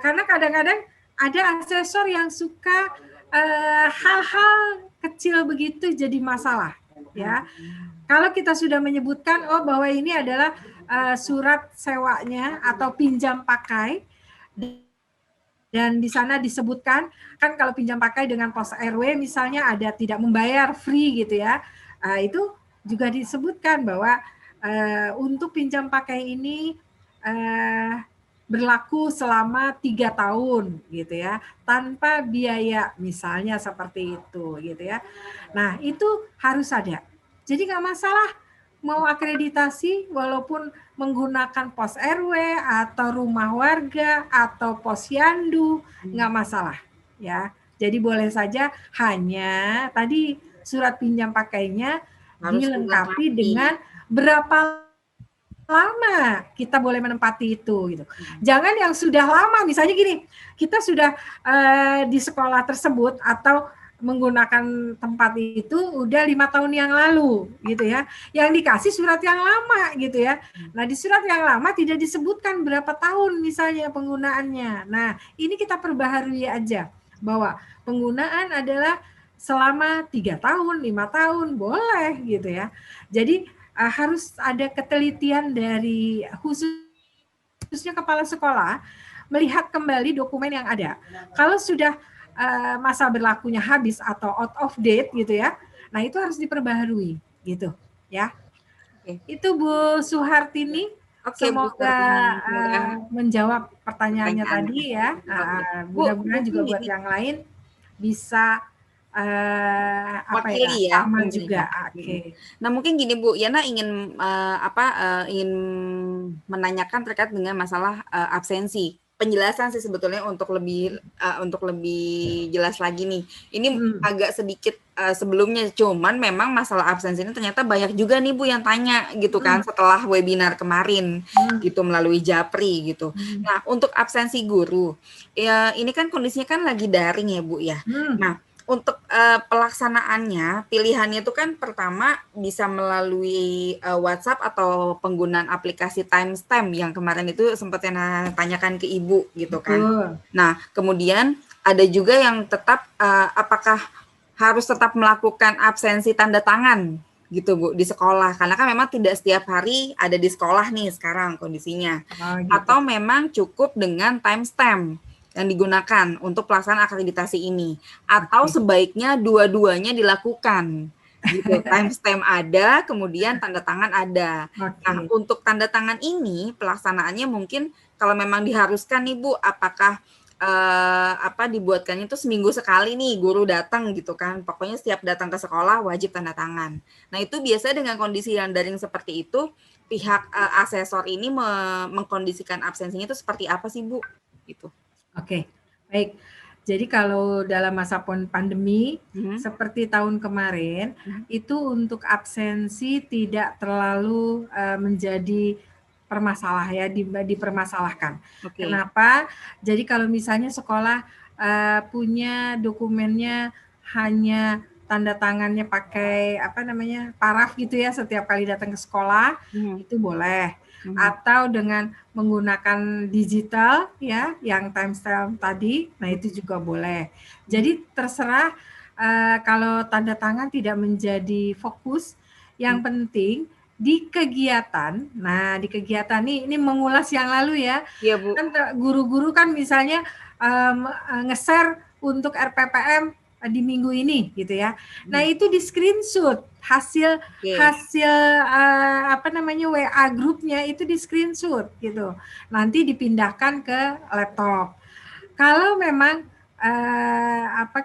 Karena kadang-kadang ada asesor yang suka hal-hal kecil begitu jadi masalah ya. Kalau kita sudah menyebutkan bahwa ini adalah surat sewanya atau pinjam pakai Dan di sana disebutkan, kan kalau pinjam pakai dengan pos RW misalnya ada tidak membayar, free gitu ya. Itu juga disebutkan bahwa untuk pinjam pakai ini berlaku selama 3 tahun gitu ya, tanpa biaya misalnya seperti itu gitu ya. Nah itu harus ada. Jadi nggak masalah mau akreditasi walaupun menggunakan pos RW atau rumah warga atau posyandu, nggak masalah ya. Jadi boleh saja, hanya tadi surat pinjam pakainya Harus dilengkapi dilengkapi. dengan berapa lama kita boleh menempati itu gitu. Jangan yang sudah lama, misalnya gini, kita sudah di sekolah tersebut atau menggunakan tempat itu udah 5 tahun yang lalu gitu ya, yang dikasih surat yang lama gitu ya. Nah di surat yang lama tidak disebutkan berapa tahun misalnya penggunaannya. Nah ini kita perbaharui aja bahwa penggunaan adalah selama 3 tahun, 5 tahun boleh gitu ya. Jadi harus ada ketelitian dari khususnya kepala sekolah melihat kembali dokumen yang ada. Kalau sudah masa berlakunya habis atau out of date gitu ya, nah itu harus diperbaharui gitu ya. Itu Bu Suhartini. Semoga menjawab pertanyaannya tadi ya. Mudah-mudahan juga buat yang lain bisa Wakili ya, sama juga. Nah mungkin gini Bu, Yana ingin ingin menanyakan terkait dengan masalah absensi. Penjelasan sih sebetulnya untuk lebih jelas lagi nih. Ini agak sedikit sebelumnya, cuman memang masalah absensi ini ternyata banyak juga nih Bu yang tanya gitu kan setelah webinar kemarin gitu melalui Japri gitu. Nah untuk absensi guru, ya ini kan kondisinya kan lagi daring ya Bu ya. Nah untuk pelaksanaannya, pilihannya itu kan pertama bisa melalui WhatsApp atau penggunaan aplikasi timestamp yang kemarin itu sempat Yana tanyakan ke Ibu gitu kan. Nah, kemudian ada juga yang tetap apakah harus tetap melakukan absensi tanda tangan gitu Bu di sekolah, karena kan memang tidak setiap hari ada di sekolah nih sekarang kondisinya. Atau memang cukup dengan timestamp yang digunakan untuk pelaksanaan akreditasi ini, atau sebaiknya dua-duanya dilakukan gitu. Timestamp ada, kemudian tanda tangan ada. Nah untuk tanda tangan ini pelaksanaannya mungkin kalau memang diharuskan nih Bu, apakah dibuatkannya itu seminggu sekali nih guru datang gitu kan, pokoknya setiap datang ke sekolah wajib tanda tangan. Nah itu biasanya dengan kondisi yang daring seperti itu, pihak asesor ini mengkondisikan absensinya itu seperti apa sih Bu? Gitu. Oke, baik. Jadi kalau dalam masa pandemi seperti tahun kemarin itu untuk absensi tidak terlalu menjadi dipermasalahkan. Kenapa? Jadi kalau misalnya sekolah punya dokumennya hanya tanda tangannya pakai paraf gitu ya setiap kali datang ke sekolah, itu boleh. Atau dengan menggunakan digital ya yang timestamp tadi, nah itu juga boleh. Jadi terserah kalau tanda tangan tidak menjadi fokus, yang penting di kegiatan. Nah di kegiatan ini mengulas yang lalu ya. Iya Bu. Kan guru-guru kan misalnya nge-share untuk RPPM di minggu ini gitu ya. Nah itu di screenshot hasil WA grupnya itu di screenshot gitu. Nanti dipindahkan ke laptop. Kalau memang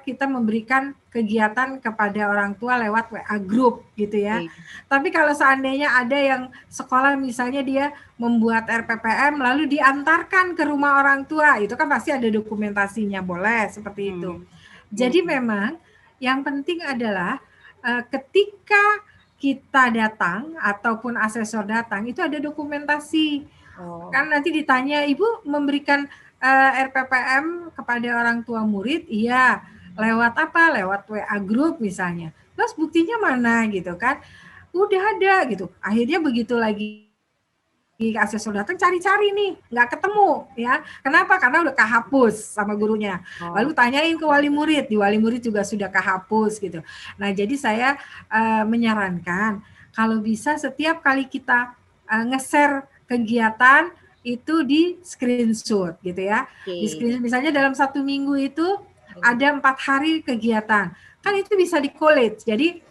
kita memberikan kegiatan kepada orang tua lewat WA group gitu ya. Tapi kalau seandainya ada yang sekolah misalnya dia membuat RPPM lalu diantarkan ke rumah orang tua, itu kan pasti ada dokumentasinya, boleh seperti itu. Jadi memang yang penting adalah ketika kita datang ataupun asesor datang itu ada dokumentasi. Kan nanti ditanya, Ibu memberikan RPPM kepada orang tua murid? Iya. Lewat apa? Lewat WA group misalnya. Terus buktinya mana gitu kan? Udah ada gitu. Akhirnya begitu lagi asesor datang cari-cari nih, nggak ketemu ya. Kenapa? Karena udah kehapus sama gurunya. Lalu tanyain ke wali murid, di wali murid juga sudah kehapus gitu. Nah jadi saya menyarankan kalau bisa setiap kali kita nge-share kegiatan itu di screenshot gitu ya. Di screenshot, misalnya dalam 1 minggu itu ada 4 hari kegiatan, kan itu bisa di collage. Jadi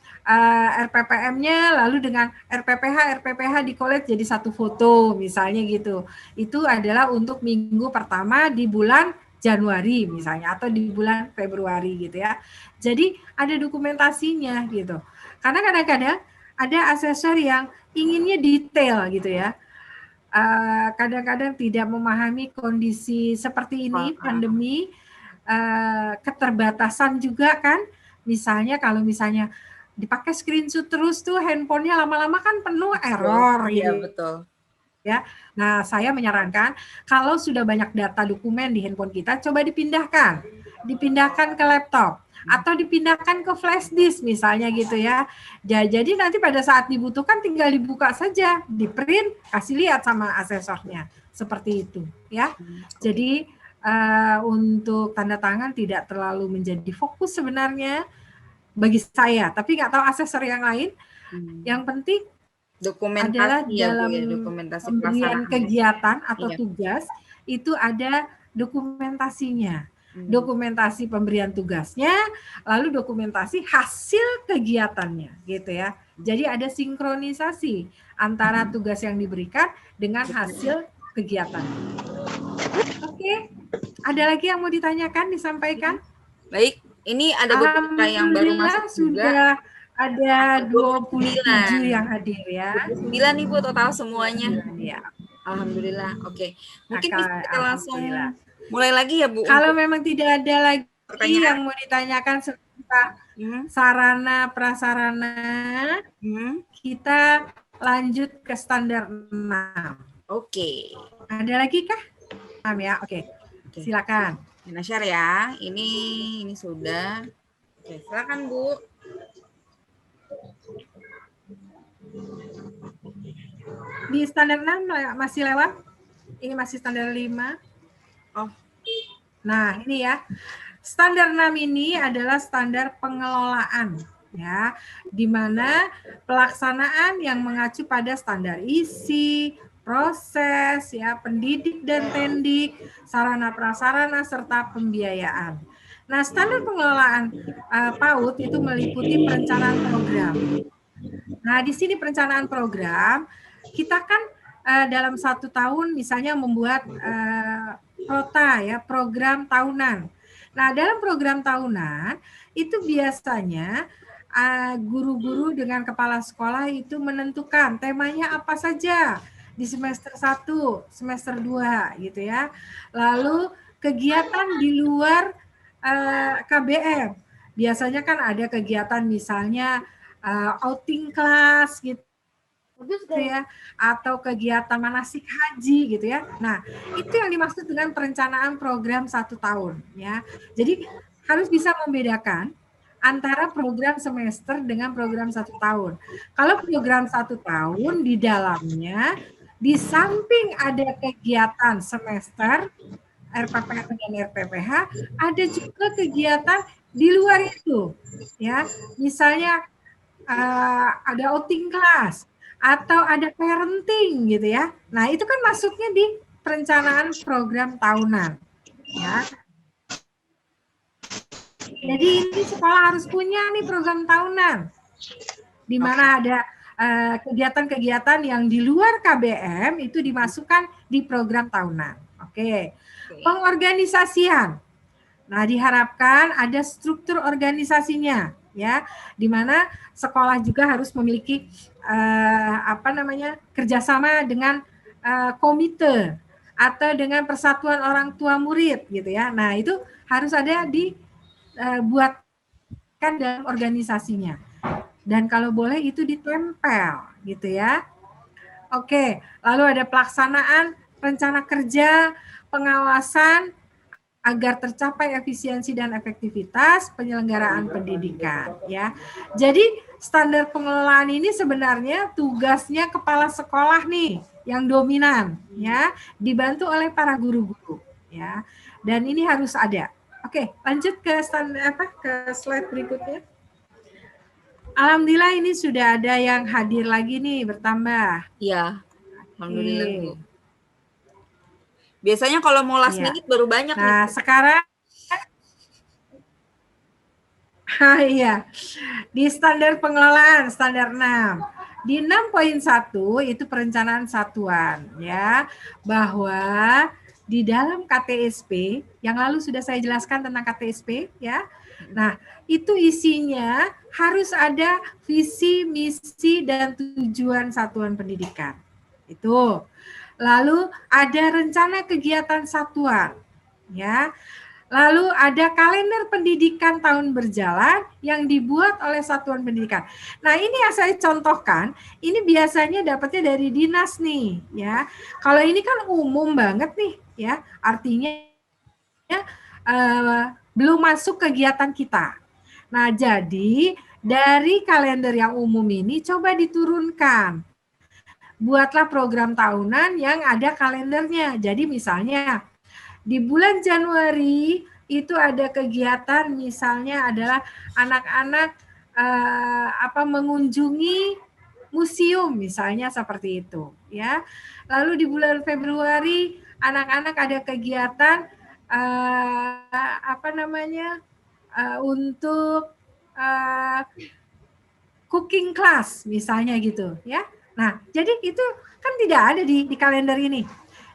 RPPM-nya lalu dengan RPPH di college jadi 1 foto misalnya gitu. Itu adalah untuk minggu pertama di bulan Januari misalnya atau di bulan Februari gitu ya. Jadi ada dokumentasinya gitu. Karena kadang-kadang ada asesor yang inginnya detail gitu ya. Kadang-kadang tidak memahami kondisi seperti ini, pandemi, keterbatasan juga kan. Misalnya kalau misalnya dipakai screenshot terus tuh handphonenya lama-lama kan penuh error. Iya, gitu. betul. Ya, nah saya menyarankan kalau sudah banyak data dokumen di handphone kita, coba dipindahkan ke laptop atau dipindahkan ke flash disk misalnya gitu ya. Jadi nanti pada saat dibutuhkan tinggal dibuka saja, di print, kasih lihat sama asesornya seperti itu ya. Jadi untuk tanda tangan tidak terlalu menjadi fokus sebenarnya bagi saya, tapi nggak tahu asesor yang lain. Yang penting dokumentasi adalah ya, dalam Bu, ya, dokumentasi pemberian kegiatan atau iya. tugas itu ada dokumentasinya. Dokumentasi pemberian tugasnya, lalu dokumentasi hasil kegiatannya gitu ya. Jadi ada sinkronisasi antara tugas yang diberikan dengan hasil kegiatan. Oke, ada lagi yang mau ditanyakan, disampaikan? Baik, ini ada beberapa yang baru masuk sudah juga. Ada 27 yang hadir ya. 9 nih Bu total semuanya. Ya. Alhamdulillah. Oke. Mungkin Maka, bisa kita langsung mulai lagi ya Bu. Kalau memang tidak ada lagi yang mau ditanyakan seputar sarana prasarana, kita lanjut ke standar 6. Oke. Ada lagi kah? 6 ya. Oke. Silakan. Share ya. Ini sudah. Oke, silakan Bu. Di standar 6 masih lewat? Ini masih standar 5. Oh. Nah, ini ya. Standar 6 ini adalah standar pengelolaan ya, di mana pelaksanaan yang mengacu pada standar isi, proses ya, pendidik dan tendik, sarana prasarana serta pembiayaan. Nah, standar pengelolaan PAUD itu meliputi perencanaan program. Nah, di sini perencanaan program, kita kan dalam 1 tahun misalnya membuat PROTA ya, program tahunan. Nah, dalam program tahunan itu biasanya guru-guru dengan kepala sekolah itu menentukan temanya apa saja di semester 1, semester 2 gitu ya. Lalu kegiatan di luar KBM. Biasanya kan ada kegiatan misalnya outing kelas gitu ya, atau kegiatan manasik haji gitu ya. Nah, itu yang dimaksud dengan perencanaan program 1 tahun ya. Jadi harus bisa membedakan antara program semester dengan program 1 tahun. Kalau program 1 tahun di dalamnya di samping ada kegiatan semester RPPM dan RPPH, ada juga kegiatan di luar itu ya. Misalnya ada outing kelas atau ada parenting gitu ya. Nah, itu kan masuknya di perencanaan program tahunan ya. Jadi ini sekolah harus punya nih program tahunan di mana ada kegiatan-kegiatan yang di luar KBM itu dimasukkan di program tahunan. Oke. Pengorganisasian. Nah, diharapkan ada struktur organisasinya ya, di mana sekolah juga harus memiliki kerjasama dengan komite atau dengan persatuan orang tua murid gitu ya. Nah, itu harus ada dibuatkan dalam organisasinya. Dan kalau boleh itu ditempel gitu ya. Oke, lalu ada pelaksanaan rencana kerja, pengawasan agar tercapai efisiensi dan efektivitas penyelenggaraan pendidikan ya. Jadi standar pengelolaan ini sebenarnya tugasnya kepala sekolah nih yang dominan ya, dibantu oleh para guru-guru ya. Dan ini harus ada. Oke, lanjut ke slide berikutnya. Alhamdulillah ini sudah ada yang hadir lagi nih, bertambah. Iya. Alhamdulillah. Biasanya kalau mau last Iya. minute baru banyak Nah, nih. sekarang iya. Di standar pengelolaan standar 6. Di 6.1 itu perencanaan satuan ya, bahwa di dalam KTSP yang lalu sudah saya jelaskan tentang KTSP ya. Nah, itu isinya harus ada visi, misi dan tujuan satuan pendidikan. Itu. Lalu ada rencana kegiatan satuan ya. Lalu ada kalender pendidikan tahun berjalan yang dibuat oleh satuan pendidikan. Nah, ini yang saya contohkan, ini biasanya dapatnya dari dinas nih, ya. Kalau ini kan umum banget nih, ya. Artinya belum masuk kegiatan kita. Nah, jadi dari kalender yang umum ini coba diturunkan. Buatlah program tahunan yang ada kalendernya. Jadi misalnya di bulan Januari itu ada kegiatan misalnya adalah anak-anak mengunjungi museum misalnya seperti itu ya. Lalu di bulan Februari anak-anak ada kegiatan untuk cooking class misalnya gitu ya. Nah, jadi itu kan tidak ada di kalender ini.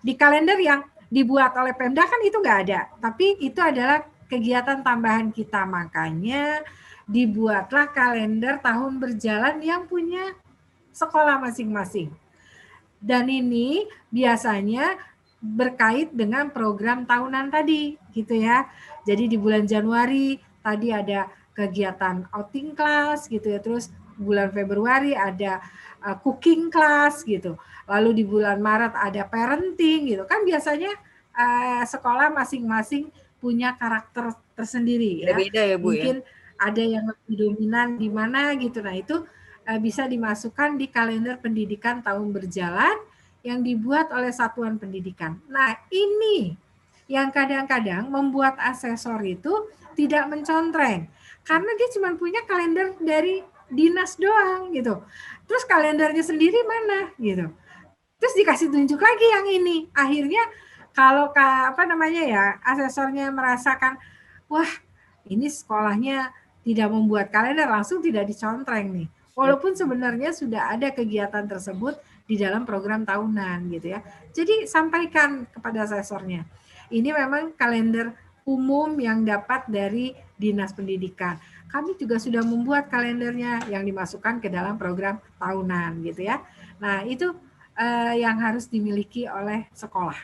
Di kalender yang dibuat oleh Pemda kan itu nggak ada, tapi itu adalah kegiatan tambahan kita, makanya dibuatlah kalender tahun berjalan yang punya sekolah masing-masing. Dan ini biasanya berkait dengan program tahunan tadi, gitu ya. Jadi di bulan Januari tadi ada kegiatan outing class, gitu ya. Terus bulan Februari ada cooking class gitu. Lalu di bulan Maret ada parenting gitu. Kan biasanya sekolah masing-masing punya karakter tersendiri ya. Beda ya, Bu, mungkin ada yang lebih dominan di mana gitu. Nah, itu bisa dimasukkan di kalender pendidikan tahun berjalan yang dibuat oleh satuan pendidikan. Nah, ini yang kadang-kadang membuat asesor itu tidak mencontreng karena dia cuma punya kalender dari dinas doang gitu. Terus kalendernya sendiri mana gitu. Terus dikasih tunjuk lagi yang ini. Akhirnya kalau asesornya merasakan wah, ini sekolahnya tidak membuat kalender, langsung tidak dicontreng nih. Walaupun sebenarnya sudah ada kegiatan tersebut di dalam program tahunan gitu ya. Jadi sampaikan kepada asesornya. Ini memang kalender umum yang dapat dari Dinas Pendidikan. Kami juga sudah membuat kalendernya yang dimasukkan ke dalam program tahunan gitu ya. Nah, itu yang harus dimiliki oleh sekolah.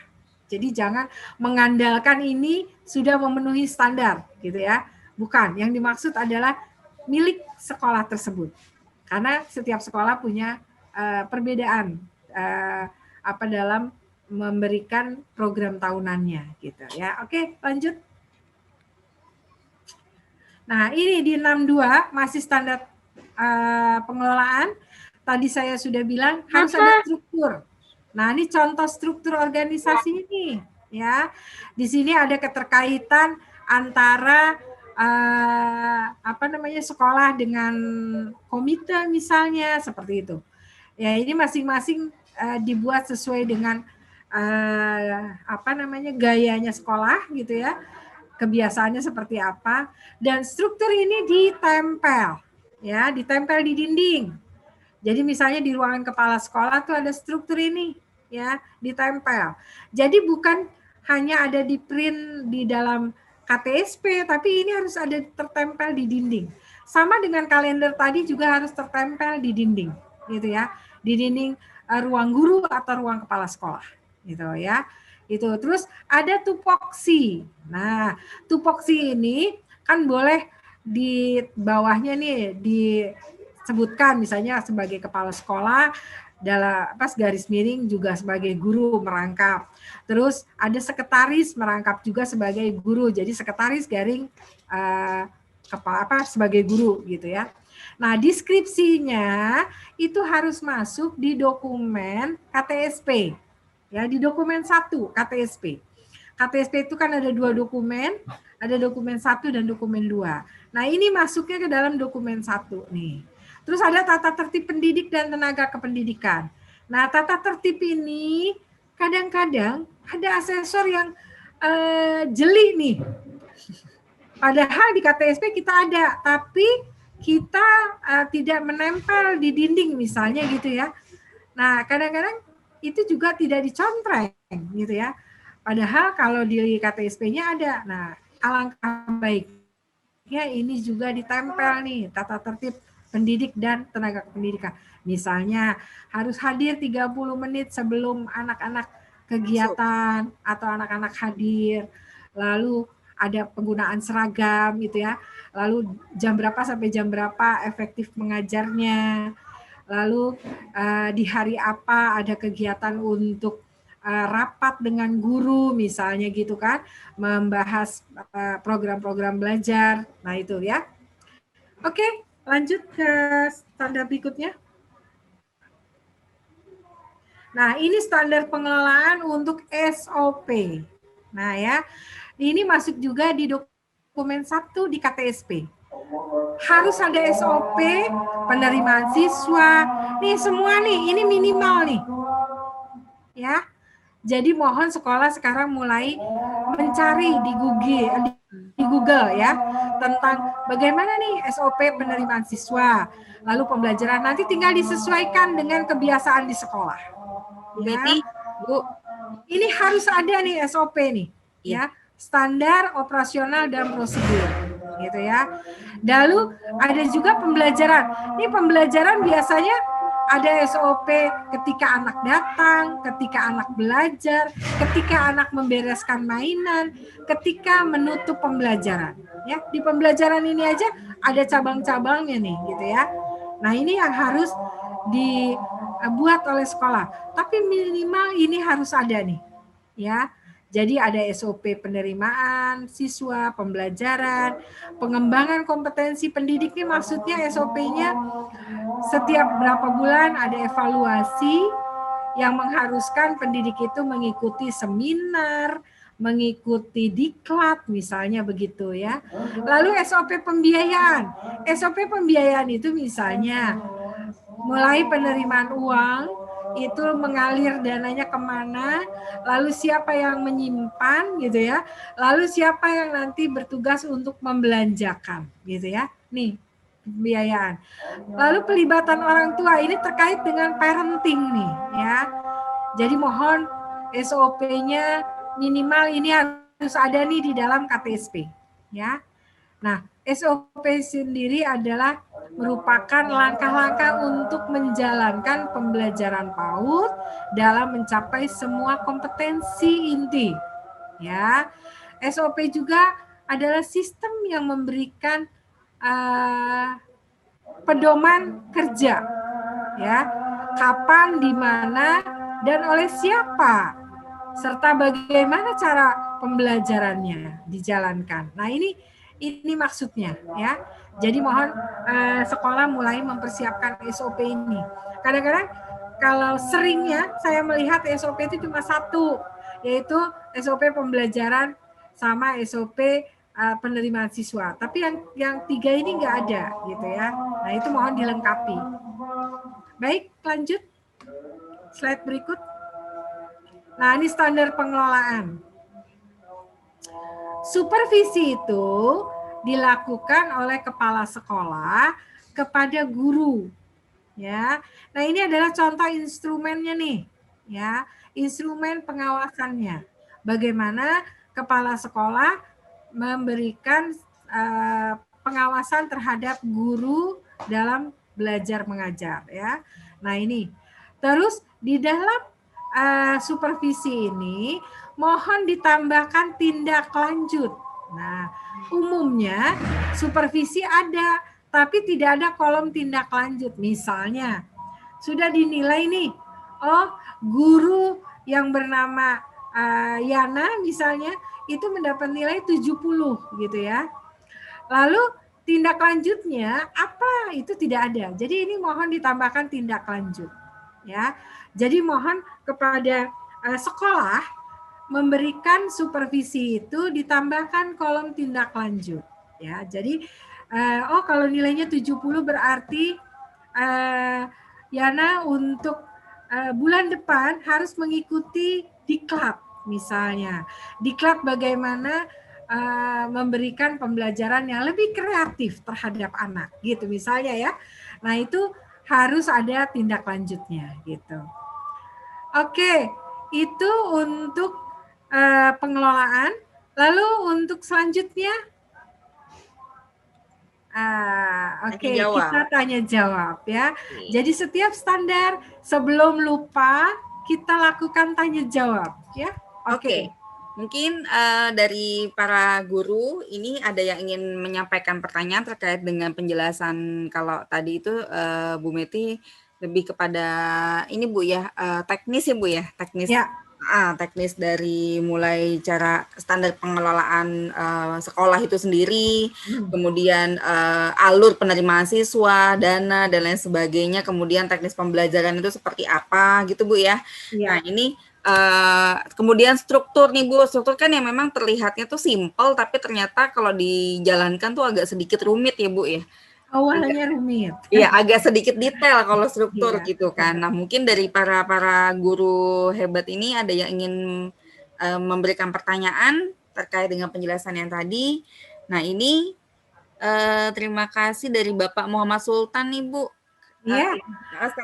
Jadi jangan mengandalkan ini sudah memenuhi standar gitu ya. Bukan, yang dimaksud adalah milik sekolah tersebut. Karena setiap sekolah punya perbedaan dalam memberikan program tahunannya gitu ya. Oke, lanjut. Nah, ini di 62 masih standar pengelolaan. Tadi saya sudah bilang harus ada struktur. Nah, ini contoh struktur organisasi ini ya. Di sini ada keterkaitan antara sekolah dengan komite misalnya seperti itu. Ya, ini masing-masing dibuat sesuai dengan gayanya sekolah gitu ya. Kebiasaannya seperti apa, dan struktur ini ditempel di dinding. Jadi misalnya di ruangan kepala sekolah tuh ada struktur ini ya, ditempel. Jadi bukan hanya ada di print di dalam KTSP, tapi ini harus ada tertempel di dinding. Sama dengan kalender tadi juga harus tertempel di dinding gitu ya, di dinding ruang guru atau ruang kepala sekolah gitu ya. Itu terus ada tupoksi. Nah, tupoksi ini kan boleh di bawahnya nih disebutkan misalnya sebagai kepala sekolah, dalam garis miring juga sebagai guru merangkap. Terus ada sekretaris merangkap juga sebagai guru. Jadi sekretaris garing sebagai guru gitu ya. Nah, deskripsinya itu harus masuk di dokumen KTSP. Ya, di dokumen 1 KTSP. KTSP itu kan ada 2 dokumen, ada dokumen 1 dan dokumen 2. Nah, ini masuknya ke dalam dokumen 1 nih. Terus ada tata tertib pendidik dan tenaga kependidikan. Nah, tata tertib ini kadang-kadang ada asesor yang jeli nih. Padahal di KTSP kita ada, tapi kita tidak menempel di dinding misalnya gitu ya. Nah, kadang-kadang itu juga tidak dicontreng gitu ya. Padahal kalau di KTSP-nya ada. Nah, alangkah baiknya ini juga ditempel nih, tata tertib pendidik dan tenaga pendidikan. Misalnya harus hadir 30 menit sebelum anak-anak kegiatan atau anak-anak hadir. Lalu ada penggunaan seragam gitu ya. Lalu jam berapa sampai jam berapa efektif mengajarnya. Lalu di hari apa ada kegiatan untuk rapat dengan guru misalnya gitu kan, membahas program-program belajar. Nah itu ya. Oke, lanjut ke standar berikutnya. Nah ini standar pengelolaan untuk SOP. Nah ya, ini masuk juga di dokumen 1 di KTSP. Harus ada SOP, penerimaan siswa. Nih semua nih, ini minimal nih. Ya. Jadi mohon sekolah sekarang mulai mencari di Google ya tentang bagaimana nih SOP penerimaan siswa. Lalu pembelajaran nanti tinggal disesuaikan dengan kebiasaan di sekolah. Ya. Bu, ini harus ada nih SOP nih, ya. Standar operasional dan prosedur. Gitu ya. Lalu ada juga pembelajaran. Ini pembelajaran biasanya ada SOP ketika anak datang, ketika anak belajar, ketika anak membereskan mainan, ketika menutup pembelajaran. Ya, di pembelajaran ini aja ada cabang-cabangnya nih, gitu ya. Nah, ini yang harus dibuat oleh sekolah. Tapi minimal ini harus ada nih, ya. Jadi ada SOP penerimaan siswa, pembelajaran, pengembangan kompetensi pendidik ini maksudnya SOP-nya setiap berapa bulan ada evaluasi yang mengharuskan pendidik itu mengikuti seminar, mengikuti diklat misalnya begitu ya. Lalu SOP pembiayaan. SOP pembiayaan itu misalnya mulai penerimaan uang, itu mengalir dananya kemana, lalu siapa yang menyimpan gitu ya, lalu siapa yang nanti bertugas untuk membelanjakan gitu ya. Nih pembiayaan. Lalu pelibatan orang tua ini terkait dengan parenting nih ya. Jadi mohon SOP-nya minimal ini harus ada nih di dalam KTSP ya. Nah, SOP sendiri adalah merupakan langkah-langkah untuk menjalankan pembelajaran PAUD dalam mencapai semua kompetensi inti. Ya, SOP juga adalah sistem yang memberikan pedoman kerja, ya, kapan, di mana, dan oleh siapa, serta bagaimana cara pembelajarannya dijalankan. Nah, ini maksudnya ya. Jadi mohon sekolah mulai mempersiapkan SOP ini. Kadang-kadang kalau seringnya saya melihat SOP itu cuma satu, yaitu SOP pembelajaran sama SOP penerimaan siswa. Tapi yang tiga ini nggak ada gitu ya. Nah itu mohon dilengkapi. Baik, lanjut. Slide berikut. Nah ini standar pengelolaan. Supervisi itu dilakukan oleh kepala sekolah kepada guru, ya. Nah ini adalah contoh instrumennya nih, ya, instrumen pengawasannya. Bagaimana kepala sekolah memberikan pengawasan terhadap guru dalam belajar mengajar, ya. Nah ini, terus di dalam supervisi ini mohon ditambahkan tindak lanjut. Nah, umumnya supervisi ada, tapi tidak ada kolom tindak lanjut. Misalnya, sudah dinilai nih, oh guru yang bernama Yana misalnya, itu mendapat nilai 70 gitu ya. Lalu tindak lanjutnya apa? Itu tidak ada. Jadi ini mohon ditambahkan tindak lanjut. Ya, jadi mohon kepada sekolah memberikan supervisi itu ditambahkan kolom tindak lanjut ya. Jadi oh kalau nilainya 70 berarti Yana untuk bulan depan harus mengikuti diklat misalnya. Diklat bagaimana memberikan pembelajaran yang lebih kreatif terhadap anak gitu misalnya ya. Nah, itu harus ada tindak lanjutnya gitu. Oke, itu untuk pengelolaan. Lalu untuk selanjutnya oke, kita tanya jawab ya. Jadi setiap standar sebelum lupa kita lakukan tanya jawab ya. Oke. Mungkin dari para guru ini ada yang ingin menyampaikan pertanyaan terkait dengan penjelasan kalau tadi itu Bu Meti lebih kepada ini Bu ya, teknis ya Bu ya, teknis. Ya. Teknis dari mulai cara standar pengelolaan sekolah itu sendiri, kemudian alur penerimaan siswa, dana dan lain sebagainya, kemudian teknis pembelajaran itu seperti apa gitu Bu ya. Nah ini kemudian struktur nih Bu, struktur kan yang memang terlihatnya tuh simple tapi ternyata kalau dijalankan tuh agak sedikit rumit ya Bu ya. Awalnya rumit. Iya, agak sedikit detail kalau struktur gitu kan. Nah, mungkin dari para guru hebat ini ada yang ingin memberikan pertanyaan terkait dengan penjelasan yang tadi. Nah, ini terima kasih dari Bapak Muhammad Sultan nih, Bu. Iya.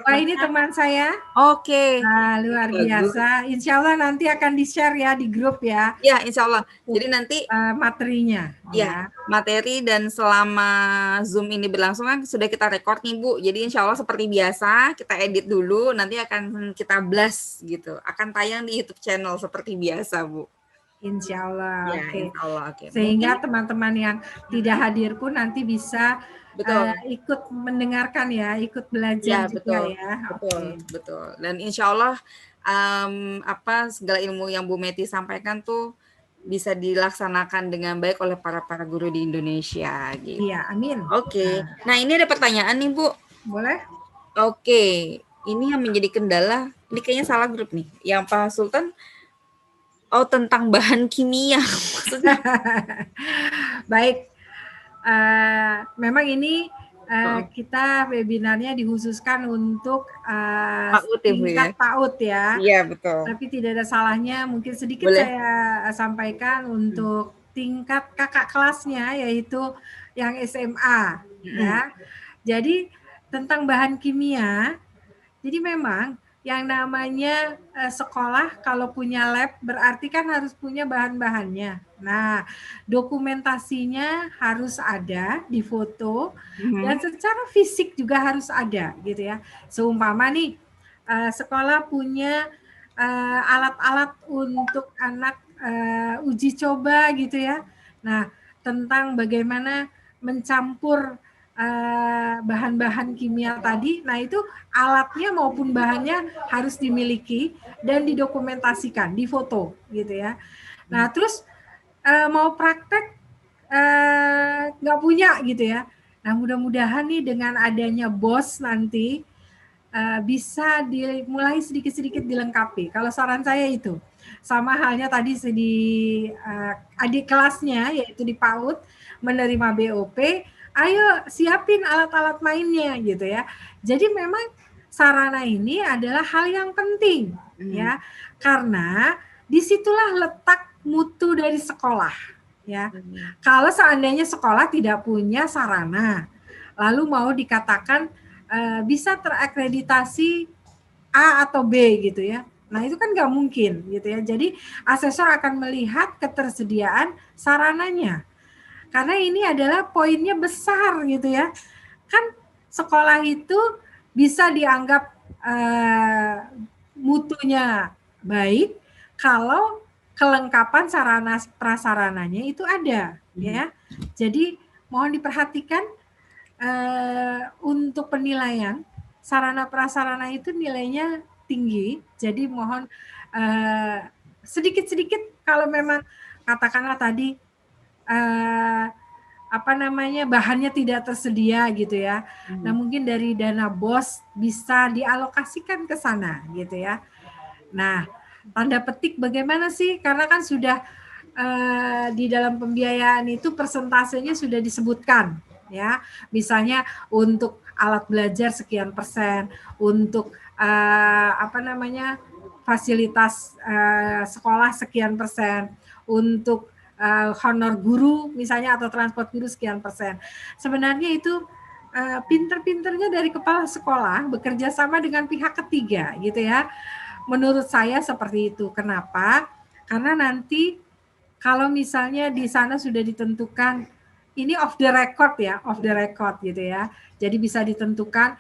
Wah, ini teman saya. Oke. Nah, luar biasa. Insya Allah nanti akan di-share ya di grup ya. Ya, insya Allah. Jadi nanti materinya. Ya, materi dan selama Zoom ini berlangsung kan sudah kita record nih Bu. Jadi insya Allah seperti biasa kita edit dulu, nanti akan kita blast gitu. Akan tayang di YouTube channel seperti biasa Bu. Insya Allah. Ya, insya Allah. Okay. Sehingga teman-teman yang tidak hadir pun nanti bisa ikut mendengarkan ya, ikut belajar juga ya. Betul. Dan insya Allah segala ilmu yang Bu Meti sampaikan tuh bisa dilaksanakan dengan baik oleh para guru di Indonesia gitu. Iya, amin. Oke. Nah, ini ada pertanyaan nih, Bu. Boleh? Oke. Ini yang menjadi kendala, ini kayaknya salah grup nih. Yang Pak Sultan tentang bahan kimia maksudnya. Baik. Memang ini kita webinarnya dikhususkan untuk tingkat PAUD ya. Iya, betul. Tapi tidak ada salahnya mungkin sedikit saya sampaikan untuk tingkat kakak kelasnya yaitu yang SMA ya. Jadi tentang bahan kimia, jadi memang yang namanya sekolah kalau punya lab berarti kan harus punya bahan-bahannya. Nah, dokumentasinya harus ada di foto dan secara fisik juga harus ada gitu ya. Seumpama nih sekolah punya alat-alat untuk anak uji coba gitu ya. Nah, tentang bagaimana mencampur bahan-bahan kimia tadi, nah itu alatnya maupun bahannya harus dimiliki dan didokumentasikan, difoto gitu ya. Nah terus mau praktek nggak punya gitu ya. Nah mudah-mudahan nih dengan adanya BOS nanti bisa dimulai sedikit-sedikit dilengkapi. Kalau saran saya itu, sama halnya tadi di adik kelasnya yaitu di PAUD menerima BOP, ayo siapin alat-alat mainnya gitu ya. Jadi memang sarana ini adalah hal yang penting ya, karena disitulah letak mutu dari sekolah ya. Kalau seandainya sekolah tidak punya sarana, lalu mau dikatakan bisa terakreditasi A atau B gitu ya. Nah itu kan nggak mungkin gitu ya. Jadi asesor akan melihat ketersediaan sarananya. Karena ini adalah poinnya besar gitu ya. Kan sekolah itu bisa dianggap mutunya baik kalau kelengkapan sarana prasarananya itu ada ya. Jadi mohon diperhatikan untuk penilaian sarana prasarana itu nilainya tinggi. Jadi mohon sedikit-sedikit kalau memang katakanlah tadi bahannya tidak tersedia gitu ya. Nah mungkin dari dana BOS bisa dialokasikan ke sana gitu ya. Nah tanda petik bagaimana sih, karena kan sudah di dalam pembiayaan itu persentasenya sudah disebutkan ya. Misalnya untuk alat belajar sekian persen, untuk fasilitas sekolah sekian persen, untuk honor guru misalnya atau transport guru sekian persen. Sebenarnya itu pinter-pinternya dari kepala sekolah bekerja sama dengan pihak ketiga gitu ya. Menurut saya seperti itu. Kenapa? Karena nanti kalau misalnya di sana sudah ditentukan, ini off the record ya, off the record gitu ya. Jadi bisa ditentukan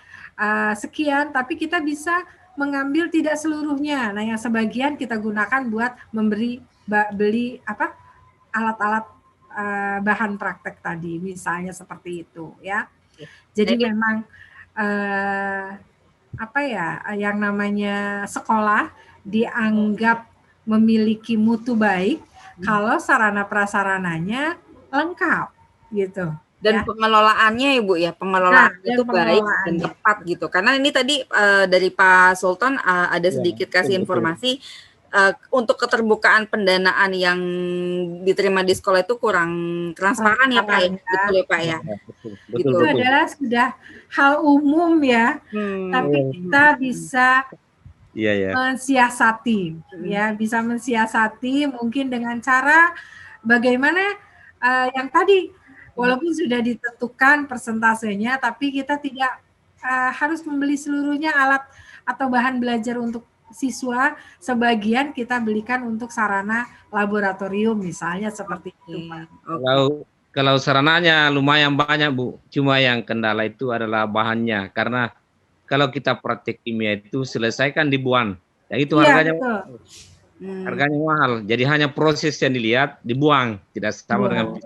sekian, tapi kita bisa mengambil tidak seluruhnya. Nah, yang sebagian kita gunakan buat beli alat-alat bahan praktek tadi, misalnya seperti itu ya. Jadi memang yang namanya sekolah dianggap memiliki mutu baik kalau sarana prasarananya lengkap gitu. Dan pengelolaannya Ibu ya, pengelolaan itu baik dan tepat gitu. Karena ini tadi dari Pak Sultan ada sedikit kasih informasi untuk keterbukaan pendanaan yang diterima di sekolah itu kurang transparan ya Pak ya, betul ya Pak ya. Betul, itu adalah sudah hal umum ya, tapi kita bisa mensiasati, ya bisa mensiasati mungkin dengan cara bagaimana yang tadi walaupun sudah ditentukan persentasenya, tapi kita tidak harus membeli seluruhnya alat atau bahan belajar untuk siswa, sebagian kita belikan untuk sarana laboratorium misalnya seperti itu Pak. Kalau sarananya lumayan banyak Bu, cuma yang kendala itu adalah bahannya, karena kalau kita praktek kimia itu selesaikan dibuang, ya itu harganya harganya mahal, jadi hanya proses yang dilihat dibuang, tidak sama dengan.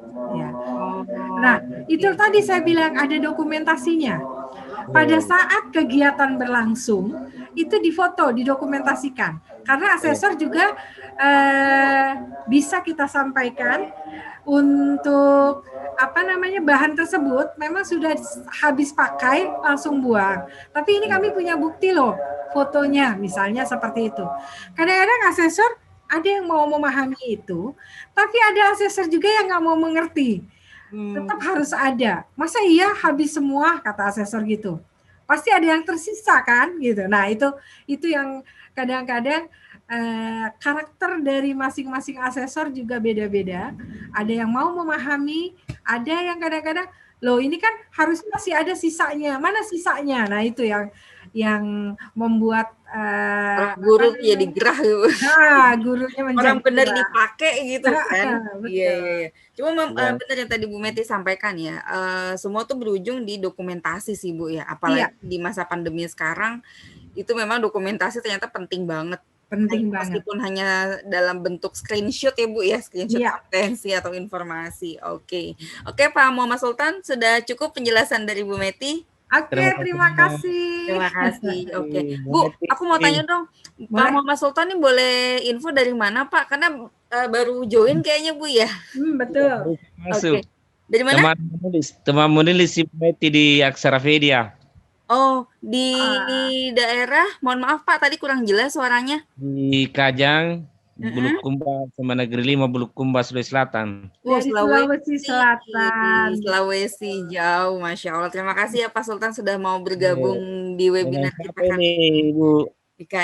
Nah itu tadi saya bilang ada dokumentasinya. Pada saat kegiatan berlangsung, itu difoto, didokumentasikan. Karena asesor juga bisa kita sampaikan untuk bahan tersebut memang sudah habis pakai langsung buang. Tapi ini kami punya bukti loh, fotonya misalnya seperti itu. Kadang-kadang asesor ada yang mau memahami itu, tapi ada asesor juga yang nggak mau mengerti. Tetap harus ada. Masa iya habis semua, kata asesor gitu. Pasti ada yang tersisa kan gitu. Nah, itu yang kadang-kadang karakter dari masing-masing asesor juga beda-beda. Ada yang mau memahami, ada yang kadang-kadang loh ini kan harus masih ada sisanya. Mana sisanya? Nah, itu yang membuat guru jadi gerah gitu. Gurunya menjadi orang benar dipakai gitu kan. Iya. Cuma Ya. benar yang tadi Bu Meti sampaikan ya, semua tuh berujung di dokumentasi sih Bu ya. Apalagi di masa pandemi sekarang itu memang dokumentasi ternyata penting banget. Meskipun hanya dalam bentuk screenshot ya Bu ya, screenshot atensi atau informasi. Oke Pak Muhammad Sultan, sudah cukup penjelasan dari Bu Meti. Oke, terima kasih. Terima kasih. Oke. Bu, aku mau tanya dong, Pak Muhammad Sultan ini boleh info dari mana Pak? Karena baru join kayaknya Bu ya. Betul. Masuk. Dari mana? Teman menulis si Meti di Aksarapedia. Oh, di daerah, mohon maaf Pak, tadi kurang jelas suaranya. Di Kajang, Bulukumba sama Negeri 5 Bulukumba, Sulawesi Selatan. Sulawesi Selatan. Sulawesi jauh, Masya Allah. Terima kasih ya Pak Sultan sudah mau bergabung di webinar kita kali ini, Bu.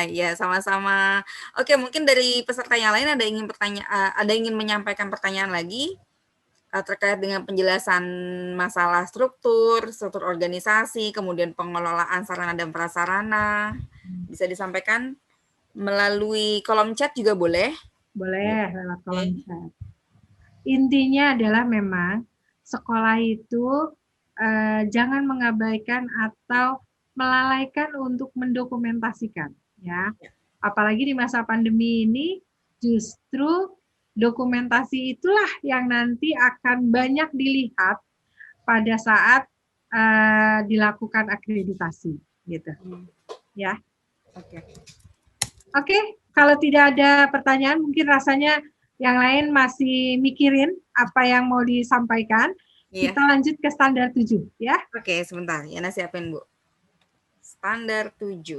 Ya, sama-sama. Oke, mungkin dari peserta yang lain ada ingin menyampaikan pertanyaan lagi terkait dengan penjelasan masalah struktur organisasi, kemudian pengelolaan sarana dan prasarana. Bisa disampaikan melalui kolom chat juga boleh? Boleh, lewat kolom chat. Intinya adalah memang sekolah itu jangan mengabaikan atau melalaikan untuk mendokumentasikan, ya. Apalagi di masa pandemi ini, justru dokumentasi itulah yang nanti akan banyak dilihat pada saat dilakukan akreditasi, gitu. Ya. Oke, kalau tidak ada pertanyaan, mungkin rasanya yang lain masih mikirin apa yang mau disampaikan. Kita lanjut ke standar 7, ya. Oke, sebentar. Ya, siapin, Bu. Standar 7.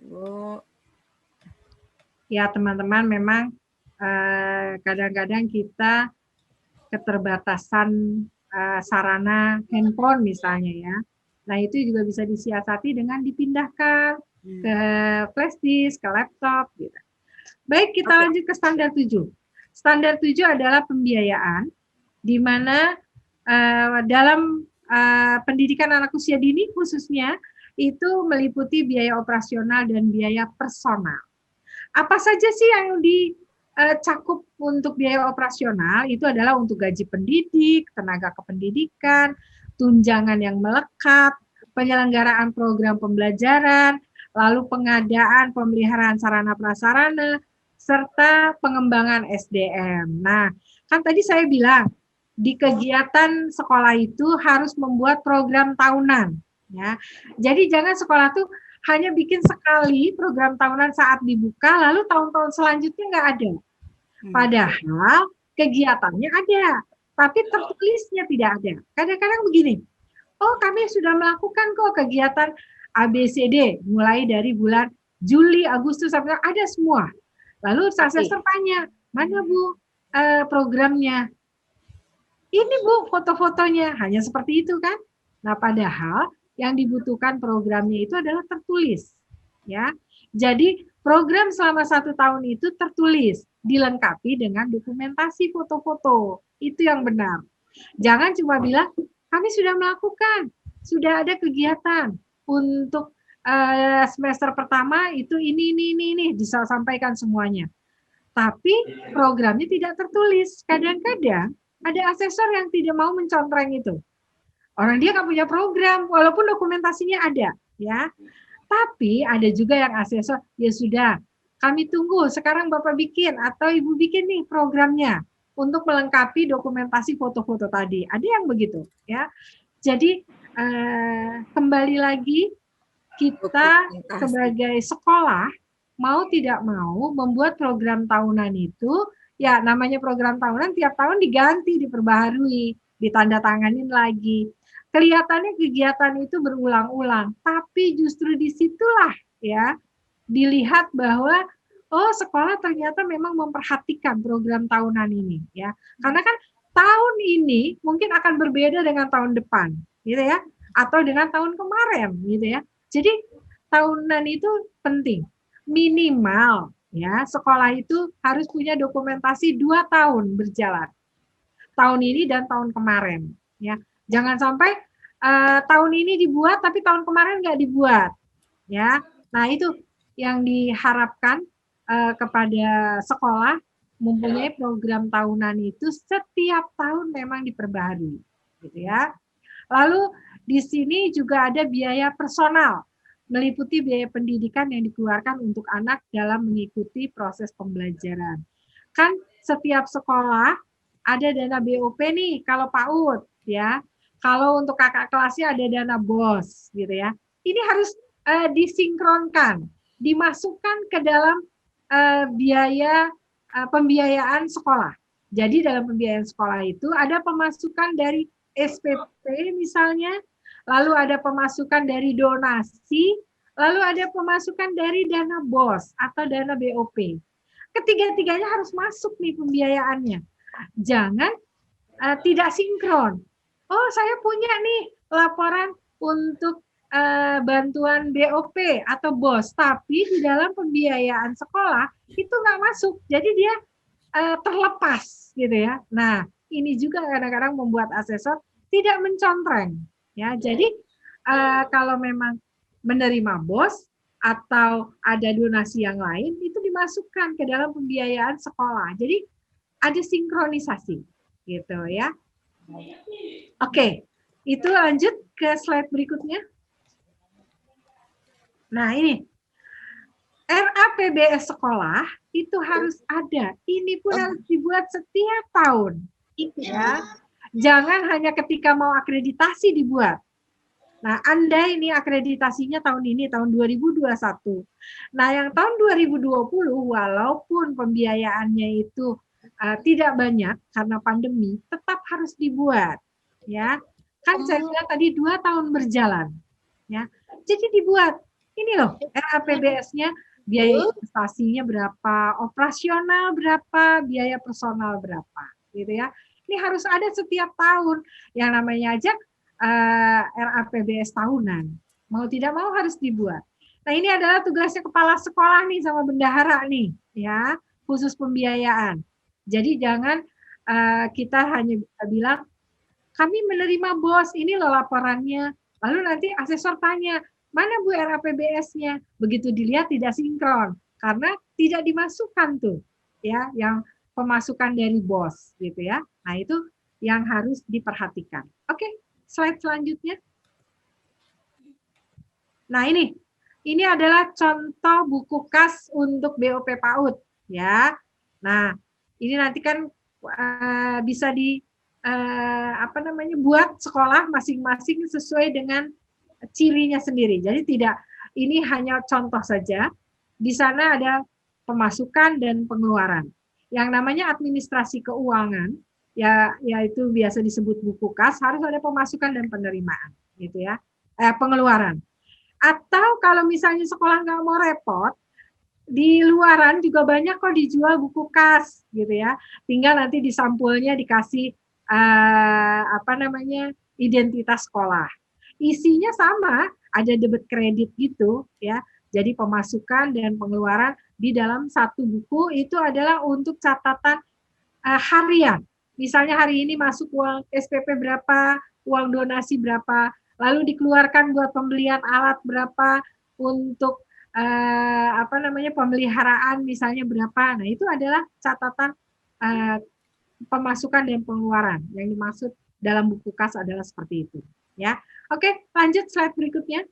Bu. Ya, teman-teman, memang kadang-kadang kita keterbatasan sarana handphone misalnya ya. Nah, itu juga bisa disiasati dengan dipindahkan ke flash disk, ke laptop gitu. Baik, kita lanjut ke standar 7. Standar 7 adalah pembiayaan di mana dalam pendidikan anak usia dini khususnya itu meliputi biaya operasional dan biaya personal. Apa saja sih yang dicakup untuk biaya operasional? Itu adalah untuk gaji pendidik, tenaga kependidikan, tunjangan yang melekat, penyelenggaraan program pembelajaran, lalu pengadaan pemeliharaan sarana prasarana, serta pengembangan SDM. Nah, kan tadi saya bilang, di kegiatan sekolah itu harus membuat program tahunan. Ya, jadi jangan sekolah tuh hanya bikin sekali program tahunan saat dibuka, lalu tahun-tahun selanjutnya nggak ada. Padahal kegiatannya ada, tapi tertulisnya tidak ada. Kadang-kadang begini, oh kami sudah melakukan kok kegiatan ABCD, mulai dari bulan Juli, Agustus, sampai ada semua. Lalu asesor tanya, mana Bu programnya? Ini Bu foto-fotonya, hanya seperti itu kan? Nah padahal yang dibutuhkan programnya itu adalah tertulis, ya. Jadi program selama 1 tahun itu tertulis, dilengkapi dengan dokumentasi foto-foto, itu yang benar. Jangan cuma bilang kami sudah melakukan, sudah ada kegiatan untuk semester pertama itu ini bisa sampaikan semuanya. Tapi programnya tidak tertulis. Kadang-kadang ada asesor yang tidak mau mencontreng itu. Orang dia nggak punya program, walaupun dokumentasinya ada, ya. Tapi ada juga yang asesor, ya sudah, kami tunggu, sekarang Bapak bikin atau Ibu bikin nih programnya untuk melengkapi dokumentasi foto-foto tadi. Ada yang begitu, ya. Jadi kembali lagi kita sebagai sekolah mau tidak mau membuat program tahunan itu, ya namanya program tahunan tiap tahun diganti, diperbaharui, ditandatanganin lagi. Kelihatannya kegiatan itu berulang-ulang, tapi justru disitulah ya dilihat bahwa oh sekolah ternyata memang memperhatikan program tahunan ini ya, karena kan tahun ini mungkin akan berbeda dengan tahun depan, gitu ya, atau dengan tahun kemarin, gitu ya. Jadi tahunan itu penting, minimal ya sekolah itu harus punya dokumentasi 2 tahun berjalan, tahun ini dan tahun kemarin, ya. Jangan sampai tahun ini dibuat tapi tahun kemarin nggak dibuat, ya. Nah itu yang diharapkan kepada sekolah mempunyai program tahunan itu setiap tahun memang diperbaharui, gitu ya. Lalu di sini juga ada biaya personal, meliputi biaya pendidikan yang dikeluarkan untuk anak dalam mengikuti proses pembelajaran. Kan setiap sekolah ada dana BOP nih kalau PAUD, ya. Kalau untuk kakak kelasnya ada dana BOS, gitu ya. Ini harus disinkronkan, dimasukkan ke dalam biaya pembiayaan sekolah. Jadi dalam pembiayaan sekolah itu ada pemasukan dari SPP misalnya, lalu ada pemasukan dari donasi, lalu ada pemasukan dari dana BOS atau dana BOP. Ketiga-tiganya harus masuk nih pembiayaannya. Jangan tidak sinkron. Oh, saya punya nih laporan untuk bantuan BOP atau BOS, tapi di dalam pembiayaan sekolah itu nggak masuk, jadi dia terlepas, gitu ya. Nah, ini juga kadang-kadang membuat asesor tidak mencontreng, ya. Jadi kalau memang menerima BOS atau ada donasi yang lain itu dimasukkan ke dalam pembiayaan sekolah. Jadi ada sinkronisasi, gitu ya. Oke, itu lanjut ke slide berikutnya. Nah ini, RAPBS sekolah itu harus ada. Ini pun harus dibuat setiap tahun. Ya. Jangan hanya ketika mau akreditasi dibuat. Nah, andai ini akreditasinya tahun ini, tahun 2021. Nah, yang tahun 2020, walaupun pembiayaannya itu tidak banyak karena pandemi, tetap harus dibuat, ya. Kan saya bilang tadi 2 tahun berjalan, ya. Jadi dibuat. Ini loh, RAPBS-nya biaya investasinya berapa, operasional berapa, biaya personal berapa, gitu ya. Ini Ini harus ada setiap tahun. Yang namanya aja RAPBS tahunan. Mau tidak mau harus dibuat. Nah, ini adalah tugasnya kepala sekolah nih sama bendahara nih, ya, khusus pembiayaan. Jadi jangan kita hanya bilang, kami menerima bos, ini loh laporannya. Lalu nanti asesor tanya, mana Bu RAPBS-nya? Begitu dilihat tidak sinkron, karena tidak dimasukkan tuh, ya, yang pemasukan dari bos, gitu ya. Nah, itu yang harus diperhatikan. Oke, slide selanjutnya. Nah, ini adalah contoh buku kas untuk BOP PAUD, ya. Nah, ini nanti kan bisa buat sekolah masing-masing sesuai dengan cirinya sendiri. Jadi tidak, ini hanya contoh saja. Di sana ada pemasukan dan pengeluaran. Yang namanya administrasi keuangan, yaitu biasa disebut buku kas, harus ada pemasukan dan penerimaan, gitu ya. Pengeluaran. Atau kalau misalnya sekolah nggak mau repot, di luaran juga banyak kok dijual buku kas, gitu ya. Tinggal nanti di sampulnya dikasih identitas sekolah. Isinya sama, ada debit kredit gitu, ya. Jadi pemasukan dan pengeluaran di dalam satu buku itu adalah untuk catatan harian. Misalnya hari ini masuk uang SPP berapa, uang donasi berapa, lalu dikeluarkan buat pembelian alat berapa, untuk pemeliharaan misalnya berapa. Nah, itu adalah catatan pemasukan dan pengeluaran. Yang dimaksud dalam buku kas adalah seperti itu, ya. Oke, lanjut slide berikutnya.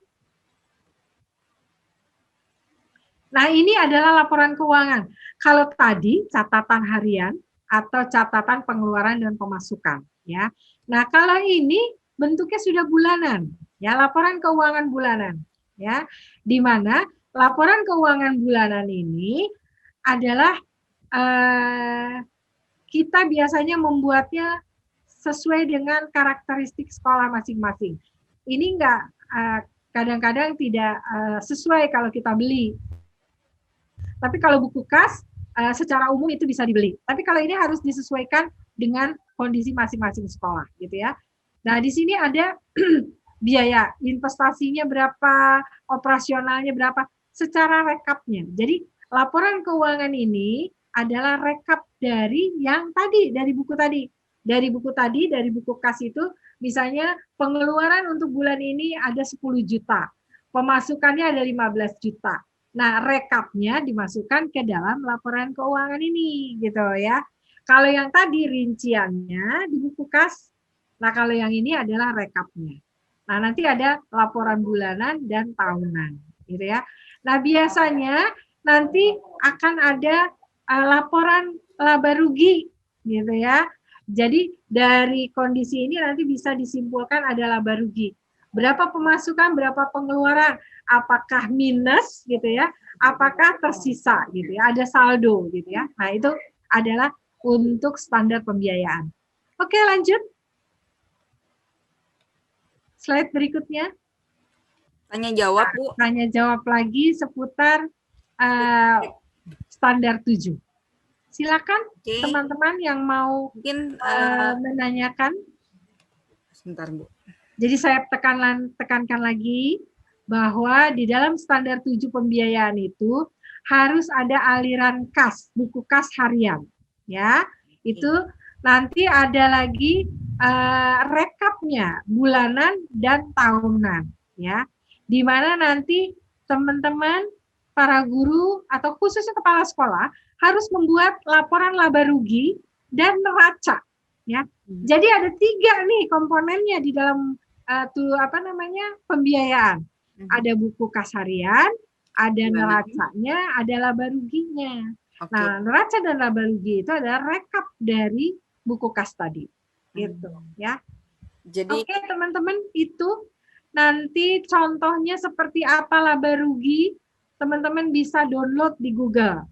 Nah, ini adalah laporan keuangan. Kalau tadi catatan harian atau catatan pengeluaran dan pemasukan, ya. Nah, kalau ini bentuknya sudah bulanan, ya, laporan keuangan bulanan, ya, di mana laporan keuangan bulanan ini adalah kita biasanya membuatnya sesuai dengan karakteristik sekolah masing-masing. Ini enggak, kadang-kadang tidak sesuai kalau kita beli. Tapi kalau buku kas secara umum itu bisa dibeli. Tapi kalau ini harus disesuaikan dengan kondisi masing-masing sekolah, gitu ya. Nah, di sini ada biaya investasinya berapa, operasionalnya berapa, secara rekapnya. Jadi laporan keuangan ini adalah rekap dari yang tadi, dari buku tadi. Dari buku kas itu, misalnya pengeluaran untuk bulan ini ada 10 juta, pemasukannya ada 15 juta. Nah, rekapnya dimasukkan ke dalam laporan keuangan ini, gitu ya. Kalau yang tadi rinciannya di buku kas, nah, kalau yang ini adalah rekapnya. Nah, nanti ada laporan bulanan dan tahunan, gitu ya. Nah, biasanya nanti akan ada laporan laba rugi, gitu ya. Jadi dari kondisi ini nanti bisa disimpulkan ada laba rugi. Berapa pemasukan, berapa pengeluaran, apakah minus, gitu ya, apakah tersisa, gitu ya, ada saldo, gitu ya. Nah, itu adalah untuk standar pembiayaan. Oke, lanjut. Slide berikutnya. Tanya jawab, Bu. Tanya jawab lagi seputar standar 7. Silakan teman-teman yang mau menanyakan. Sebentar, Bu. Jadi saya tekankan lagi bahwa di dalam standar 7 pembiayaan itu harus ada aliran kas, buku kas harian, ya. Itu nanti ada lagi rekapnya bulanan dan tahunan, ya. Di mana nanti teman-teman para guru atau khususnya kepala sekolah harus membuat laporan laba rugi dan neraca, ya. Jadi ada 3 nih komponennya di dalam pembiayaan. Ada buku kas harian, ada neracanya, ada laba ruginya. Nah, neraca dan laba rugi itu adalah rekap dari buku kas tadi, gitu, ya. Jadi, oke, teman-teman, itu nanti contohnya seperti apa laba rugi, teman-teman bisa download di Google.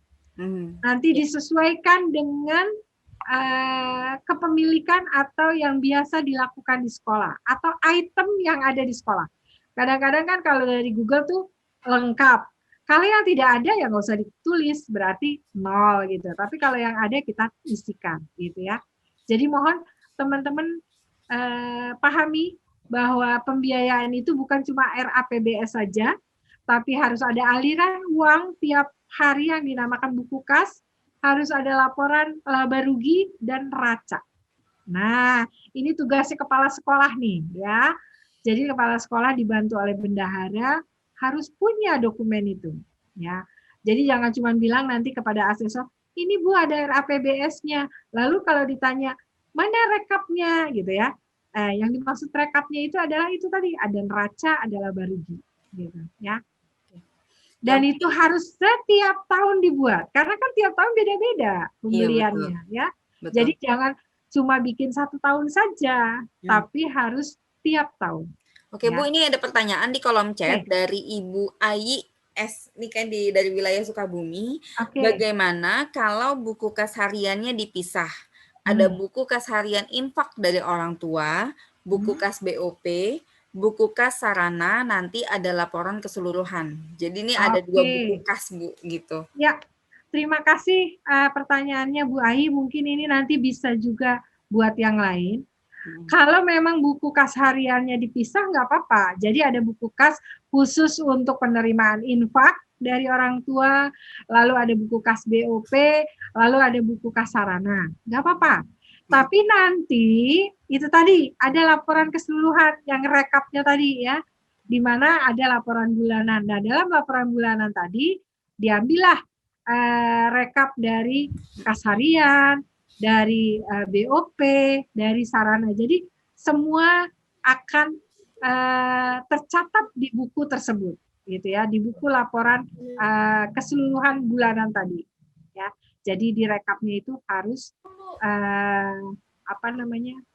Nanti disesuaikan dengan kepemilikan atau yang biasa dilakukan di sekolah atau item yang ada di sekolah. Kadang-kadang kan kalau dari Google tuh lengkap. Kalau yang tidak ada ya nggak usah ditulis, berarti 0 gitu. Tapi kalau yang ada kita isikan, gitu ya. Jadi mohon teman-teman pahami bahwa pembiayaan itu bukan cuma RAPBS saja, tapi harus ada aliran uang tiap hari yang dinamakan buku kas, harus ada laporan laba rugi dan neraca. Nah, ini tugasnya kepala sekolah nih ya. Jadi kepala sekolah dibantu oleh bendahara harus punya dokumen itu ya. Jadi jangan cuma bilang nanti kepada asesor, ini Bu ada RAPBS-nya. Lalu kalau ditanya, mana rekapnya gitu ya. Yang dimaksud rekapnya itu adalah itu tadi, ada neraca, ada laba rugi gitu ya. Dan itu harus setiap tahun dibuat karena kan tiap tahun beda-beda pembeliannya ya. Betul. Jadi jangan cuma bikin 1 tahun saja, tapi harus tiap tahun. Oke ya. Bu, ini ada pertanyaan di kolom chat dari Ibu Ayi S. Ini kan dari wilayah Sukabumi. Bagaimana kalau buku kas hariannya dipisah? Ada buku kas harian infak dari orang tua, buku kas BOP, buku kas sarana, nanti ada laporan keseluruhan. Jadi ini ada 2 buku kas, Bu, gitu. Ya, terima kasih pertanyaannya Bu Ai. Mungkin ini nanti bisa juga buat yang lain. Kalau memang buku kas hariannya dipisah nggak apa-apa. Jadi ada buku kas khusus untuk penerimaan infak dari orang tua, lalu ada buku kas BOP, lalu ada buku kas sarana. Nggak apa-apa. Tapi nanti itu tadi ada laporan keseluruhan yang rekapnya tadi ya, di mana ada laporan bulanan. Nah, dalam laporan bulanan tadi diambillah rekap dari kas harian, dari BOP, dari sarana. Jadi semua akan tercatat di buku tersebut, gitu ya, di buku laporan keseluruhan bulanan tadi. Ya, jadi di rekapnya itu harus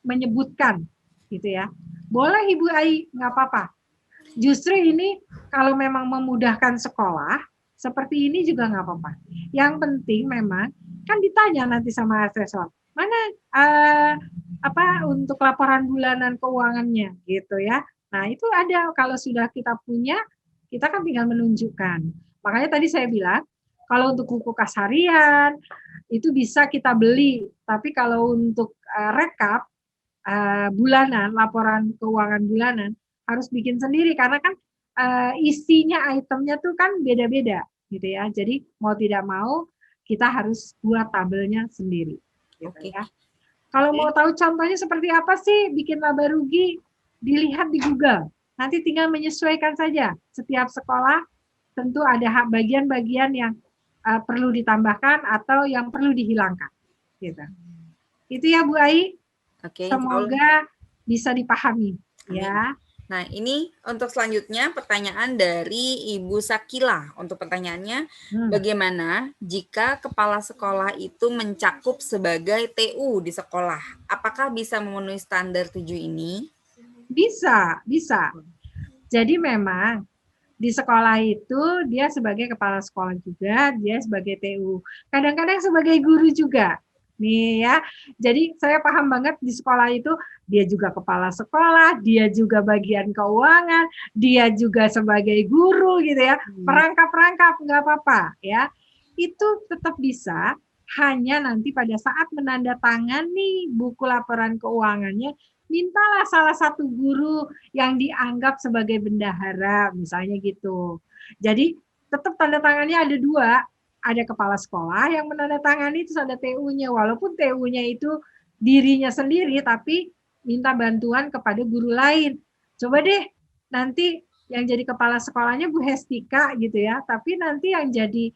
menyebutkan, gitu ya. Boleh Ibu Ai, nggak apa-apa. Justru ini kalau memang memudahkan sekolah, seperti ini juga nggak apa-apa. Yang penting memang kan ditanya nanti sama asesor, mana untuk laporan bulanan keuangannya, gitu ya. Nah itu ada, kalau sudah kita punya, kita kan tinggal menunjukkan. Makanya tadi saya bilang, kalau untuk buku kas harian itu bisa kita beli, tapi kalau untuk rekap bulanan, laporan keuangan bulanan harus bikin sendiri karena kan isinya itemnya tuh kan beda-beda, gitu ya. Jadi mau tidak mau kita harus buat tabelnya sendiri. Gitu ya. Kalau mau tahu contohnya seperti apa sih bikin laba rugi, dilihat di Google. Nanti tinggal menyesuaikan saja. Setiap sekolah tentu ada bagian-bagian yang perlu ditambahkan atau yang perlu dihilangkan. Gitu. Itu ya Bu Ai. Semoga bisa dipahami. Ya. Nah, ini untuk selanjutnya pertanyaan dari Ibu Sakila. Untuk pertanyaannya, bagaimana jika kepala sekolah itu mencakup sebagai TU di sekolah? Apakah bisa memenuhi standar 7 ini? Bisa, bisa. Jadi memang di sekolah itu dia sebagai kepala sekolah juga, dia sebagai TU. Kadang-kadang sebagai guru juga. Nih ya, jadi saya paham banget di sekolah itu dia juga kepala sekolah, dia juga bagian keuangan, dia juga sebagai guru gitu ya, perangkap-perangkap nggak apa-apa ya, itu tetap bisa, hanya nanti pada saat menandatangani buku laporan keuangannya, mintalah salah satu guru yang dianggap sebagai bendahara, misalnya gitu. Jadi tetap tanda tangannya ada 2. Ada kepala sekolah yang menandatangani, terus ada TU-nya. Walaupun TU-nya itu dirinya sendiri, tapi minta bantuan kepada guru lain. Coba deh, nanti yang jadi kepala sekolahnya Bu Hestika gitu ya, tapi nanti yang jadi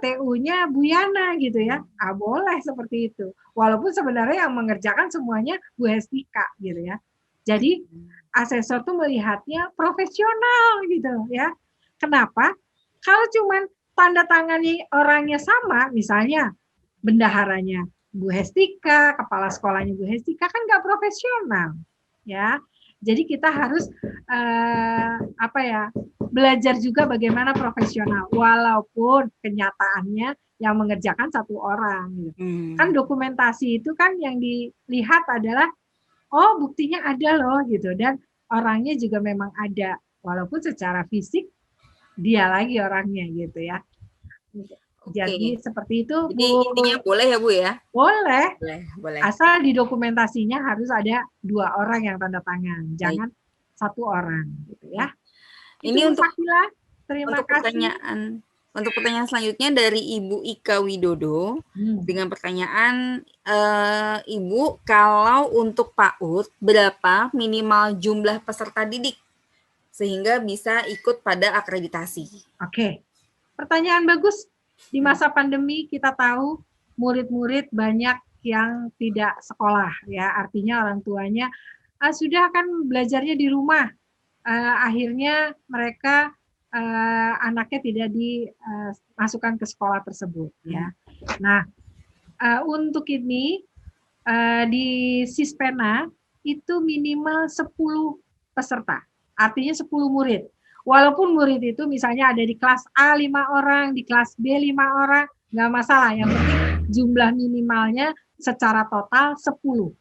TU-nya Bu Yana gitu ya. Boleh seperti itu. Walaupun sebenarnya yang mengerjakan semuanya Bu Hestika gitu ya. Jadi asesor tuh melihatnya profesional gitu ya. Kenapa? Kalau cuman tanda tangannya orangnya sama, misalnya bendaharanya Bu Hestika, kepala sekolahnya Bu Hestika, kan nggak profesional, ya. Jadi kita harus belajar juga bagaimana profesional, walaupun kenyataannya yang mengerjakan 1 orang. Gitu. Kan dokumentasi itu kan yang dilihat adalah, oh buktinya ada loh gitu, dan orangnya juga memang ada, walaupun secara fisik dia lagi orangnya gitu ya. Jadi seperti itu, Jadi Bu. intinya boleh ya, Bu ya? Boleh. Boleh. Asal di dokumentasinya harus ada 2 orang yang tanda tangan, jangan 1 orang, gitu ya. Ini Itu Bu untuk Sakila, terima kasih. Untuk pertanyaan selanjutnya dari Ibu Ika Widodo dengan pertanyaan, Ibu, kalau untuk PAUD berapa minimal jumlah peserta didik sehingga bisa ikut pada akreditasi? Oke, pertanyaan bagus. Di masa pandemi kita tahu murid-murid banyak yang tidak sekolah, ya, artinya orang tuanya sudah kan belajarnya di rumah, akhirnya mereka anaknya tidak dimasukkan ke sekolah tersebut, ya. Nah, untuk ini di Sispena itu minimal 10 peserta, artinya 10 murid. Walaupun murid itu misalnya ada di kelas A 5 orang, di kelas B 5 orang, nggak masalah. Yang penting jumlah minimalnya secara total 10.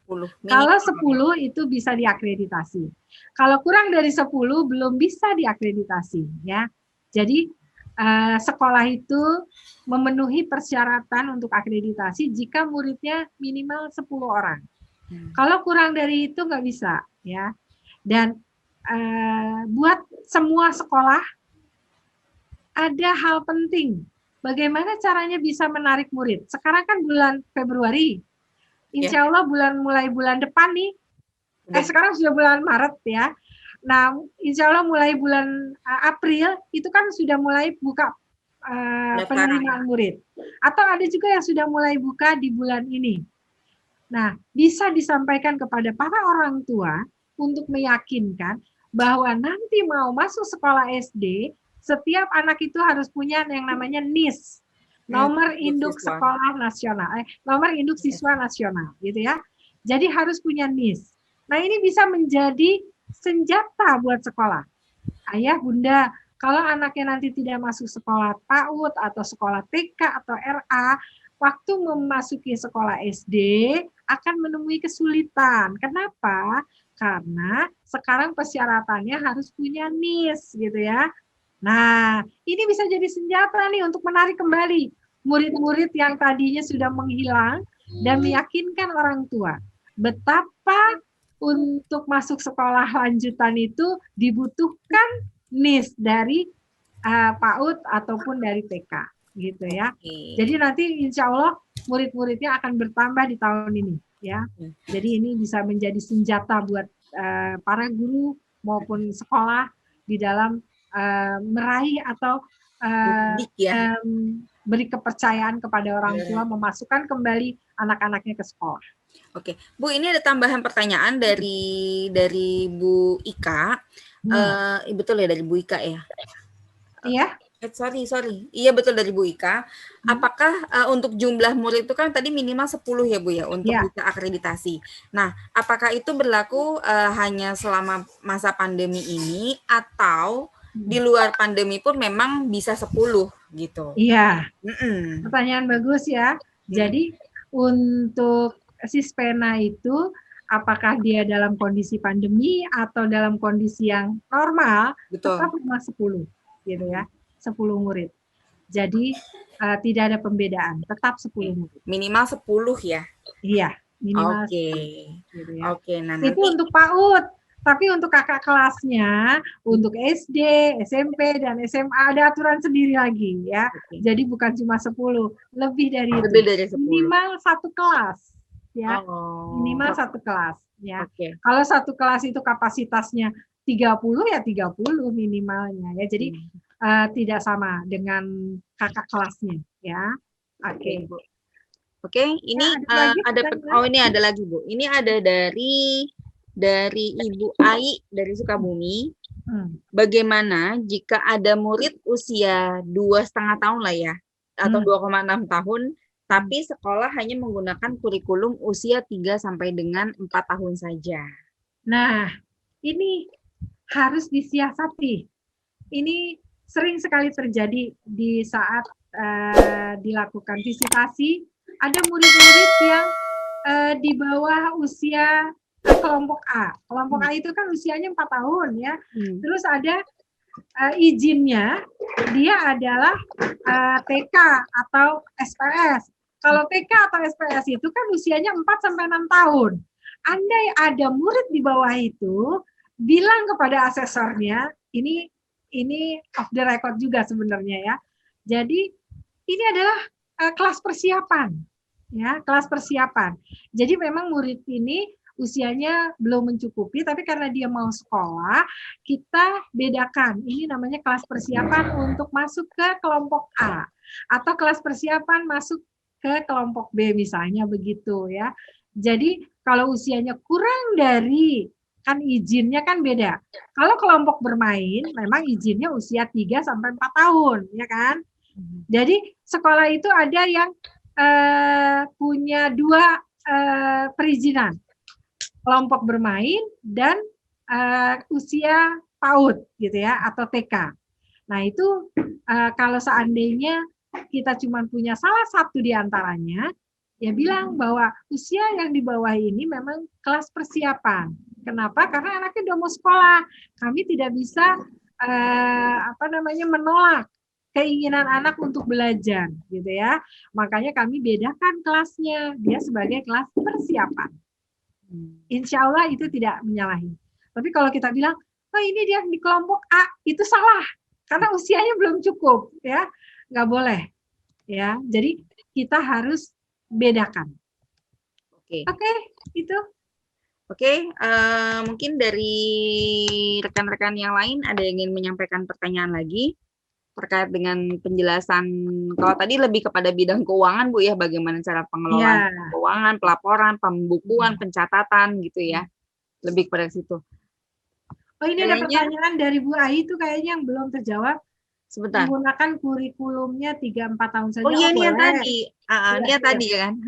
Kalau 10 itu bisa diakreditasi. Kalau kurang dari 10 belum bisa diakreditasi, ya. Jadi sekolah itu memenuhi persyaratan untuk akreditasi jika muridnya minimal 10 orang. Kalau kurang dari itu nggak bisa, ya. Dan buat semua sekolah ada hal penting. Bagaimana caranya bisa menarik murid? Sekarang kan bulan Februari. Insya Allah mulai bulan depan nih. Sekarang sudah bulan Maret ya. Nah, insya Allah mulai bulan April itu kan sudah mulai buka penerimaan murid. Atau ada juga yang sudah mulai buka di bulan ini. Nah, bisa disampaikan kepada para orang tua untuk meyakinkan bahwa nanti mau masuk sekolah SD, setiap anak itu harus punya yang namanya NIS, nomor induk sekolah nasional, nomor induk siswa nasional, gitu ya. Jadi harus punya NIS. Nah, ini bisa menjadi senjata buat sekolah. Ayah, bunda, kalau anaknya nanti tidak masuk sekolah PAUD atau sekolah TK atau RA, waktu memasuki sekolah SD akan menemui kesulitan. Kenapa? Karena sekarang persyaratannya harus punya NIS, gitu ya. Nah, ini bisa jadi senjata nih untuk menarik kembali murid-murid yang tadinya sudah menghilang dan meyakinkan orang tua betapa untuk masuk sekolah lanjutan itu dibutuhkan NIS dari PAUD ataupun dari TK, gitu ya. Jadi nanti insya Allah murid-muridnya akan bertambah di tahun ini, ya. Jadi ini bisa menjadi senjata buat para guru maupun sekolah di dalam meraih atau beri kepercayaan kepada orang tua memasukkan kembali anak-anaknya ke sekolah. Oke, Bu, ini ada tambahan pertanyaan dari Bu Ika. Betul ya, dari Bu Ika ya? Iya. Sorry. Iya, betul, dari Bu Ika. Apakah untuk jumlah murid itu kan tadi minimal 10 ya, Bu ya, untuk bisa akreditasi. Nah, apakah itu berlaku hanya selama masa pandemi ini atau di luar pandemi pun memang bisa 10 gitu? Iya. Pertanyaan bagus ya. Jadi untuk Sispena itu apakah dia dalam kondisi pandemi atau dalam kondisi yang normal, tetap cuma 10 gitu ya, 10 murid. Jadi tidak ada pembedaan, tetap 10 murid. Minimal 10 ya? Iya, minimal 10. Gitu ya. Oke, nah nanti itu untuk PAUD. Tapi untuk kakak kelasnya, untuk SD, SMP, dan SMA ada aturan sendiri lagi ya. Jadi bukan cuma 10, lebih dari itu. Lebih dari 10. Minimal 1 kelas ya. Minimal 1 kelas ya. Kalau 1 kelas itu kapasitasnya 30 ya 30 minimalnya ya. Jadi tidak sama dengan kakak kelasnya ya. Oke, ini ini ada lagi, Bu. Ini ada dari Ibu Ai dari Sukabumi. Bagaimana jika ada murid usia 2,5 tahun lah ya, atau 2,6 tahun, tapi sekolah hanya menggunakan kurikulum usia 3 sampai dengan 4 tahun saja? Nah, ini harus disiasati. Ini sering sekali terjadi di saat dilakukan visitasi, ada murid-murid yang di bawah usia kelompok A. Kelompok A itu kan usianya 4 tahun ya. Terus ada izinnya dia adalah TK atau SPS. Kalau TK atau SPS itu kan usianya 4-6 tahun. Andai ada murid di bawah itu, bilang kepada asesornya, ini off the record juga sebenarnya ya. Jadi ini adalah kelas persiapan, ya, kelas persiapan. Jadi memang murid ini usianya belum mencukupi, tapi karena dia mau sekolah, kita bedakan. Ini namanya kelas persiapan untuk masuk ke kelompok A, atau kelas persiapan masuk ke kelompok B misalnya begitu ya. Jadi kalau usianya kurang dari, kan izinnya kan beda. Kalau kelompok bermain memang izinnya usia 3-4 tahun, ya kan? Jadi sekolah itu ada yang punya 2 perizinan. Kelompok bermain dan usia PAUD gitu ya, atau TK. Nah, itu kalau seandainya kita cuma punya salah satu di antaranya, ya bilang bahwa usia yang di bawah ini memang kelas persiapan. Kenapa? Karena anaknya udah mau sekolah. Kami tidak bisa menolak keinginan anak untuk belajar, gitu ya. Makanya kami bedakan kelasnya, dia sebagai kelas persiapan. Insya Allah itu tidak menyalahi. Tapi kalau kita bilang, oh ini dia di kelompok A, itu salah, karena usianya belum cukup, ya, nggak boleh, ya. Jadi kita harus bedakan. Oke, itu. Oke, mungkin dari rekan-rekan yang lain ada yang ingin menyampaikan pertanyaan lagi terkait dengan penjelasan. Kalau tadi lebih kepada bidang keuangan, Bu, ya, bagaimana cara pengelolaan keuangan, pelaporan, pembukuan, pencatatan, gitu ya. Lebih kepada situ. Oh, ini ada pertanyaan dari Bu Ai itu kayaknya yang belum terjawab. Sebentar. Menggunakan kurikulumnya 3-4 tahun saja. Oh iya, ini yang tadi. Ini yang tadi kan.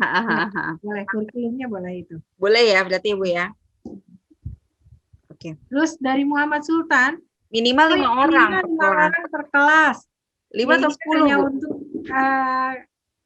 Boleh, kurikulumnya boleh itu. Boleh ya, berarti Bu ya. Oke. Terus dari Muhammad Sultan, minimal 5 orang. 5 orang per kelas. 5 atau 10, Bu. Untuk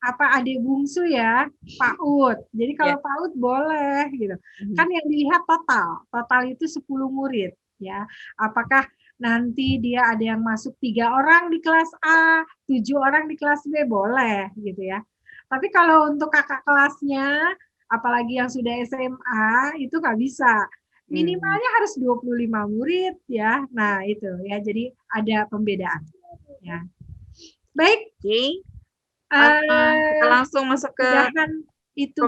adik bungsu ya, PAUD. Jadi kalau PAUD boleh gitu. Kan yang dilihat total. Total itu 10 murid ya. Apakah nanti dia ada yang masuk 3 orang di kelas A, 7 orang di kelas B, boleh gitu ya. Tapi kalau untuk kakak kelasnya, apalagi yang sudah SMA, itu nggak bisa. Minimalnya harus 25 murid ya. Nah itu ya, jadi ada pembedaan. Ya. Baik. Kita langsung masuk ke itu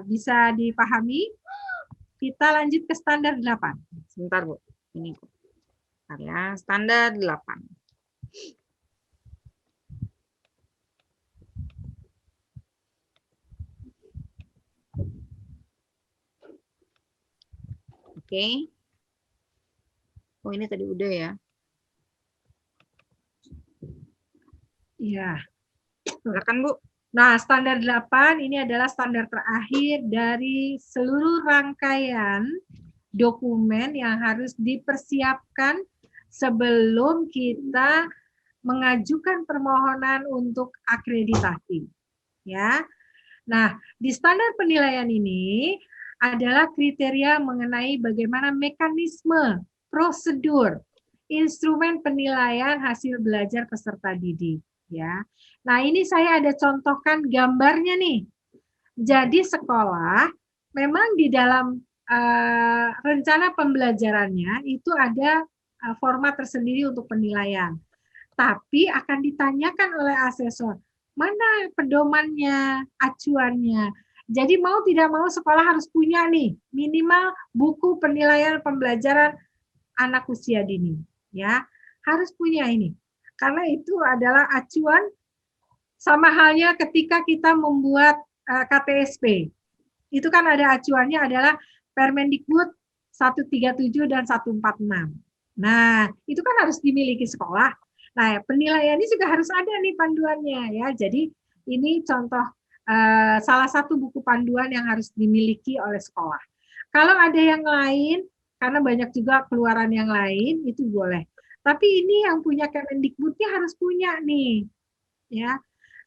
bisa dipahami. Kita lanjut ke standar 8. Sebentar, Bu. Ini ya, standar 8. Oke. Oh, ini tadi udah ya. Iya. Silakan, Bu. Nah, standar 8 ini adalah standar terakhir dari seluruh rangkaian dokumen yang harus dipersiapkan sebelum kita mengajukan permohonan untuk akreditasi. Ya. Nah, di standar penilaian ini adalah kriteria mengenai bagaimana mekanisme, prosedur, instrumen penilaian hasil belajar peserta didik. Ya. Nah, ini saya ada contohkan gambarnya nih. Jadi sekolah memang di dalam rencana pembelajarannya itu ada format tersendiri untuk penilaian. Tapi akan ditanyakan oleh asesor, mana pedomannya, acuannya. Jadi mau tidak mau sekolah harus punya nih minimal buku penilaian pembelajaran anak usia dini. Ya, harus punya ini. Karena itu adalah acuan, sama halnya ketika kita membuat KTSP. Itu kan ada acuannya adalah Permendikbud 137 dan 146. Nah, itu kan harus dimiliki sekolah. Nah, penilaiannya juga harus ada nih panduannya ya. Jadi ini contoh salah satu buku panduan yang harus dimiliki oleh sekolah. Kalau ada yang lain, karena banyak juga keluaran yang lain, itu boleh. Tapi ini yang punya Kemendikbudnya harus punya nih, ya.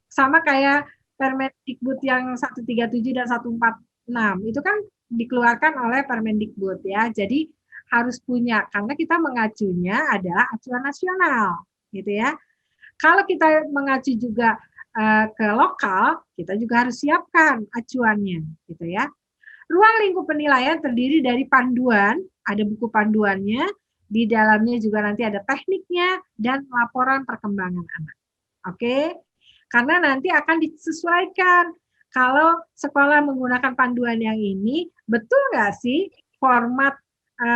Sama kayak Permendikbud yang 137 dan 146 itu kan dikeluarkan oleh Permendikbud ya. Jadi harus punya karena kita mengacunya adalah acuan nasional, gitu ya. Kalau kita mengacu juga ke lokal, kita juga harus siapkan acuannya, gitu ya. Ruang lingkup penilaian terdiri dari panduan, ada buku panduannya, di dalamnya juga nanti ada tekniknya dan laporan perkembangan anak. Oke? Karena nanti akan disesuaikan. Kalau sekolah menggunakan panduan yang ini, betul nggak sih format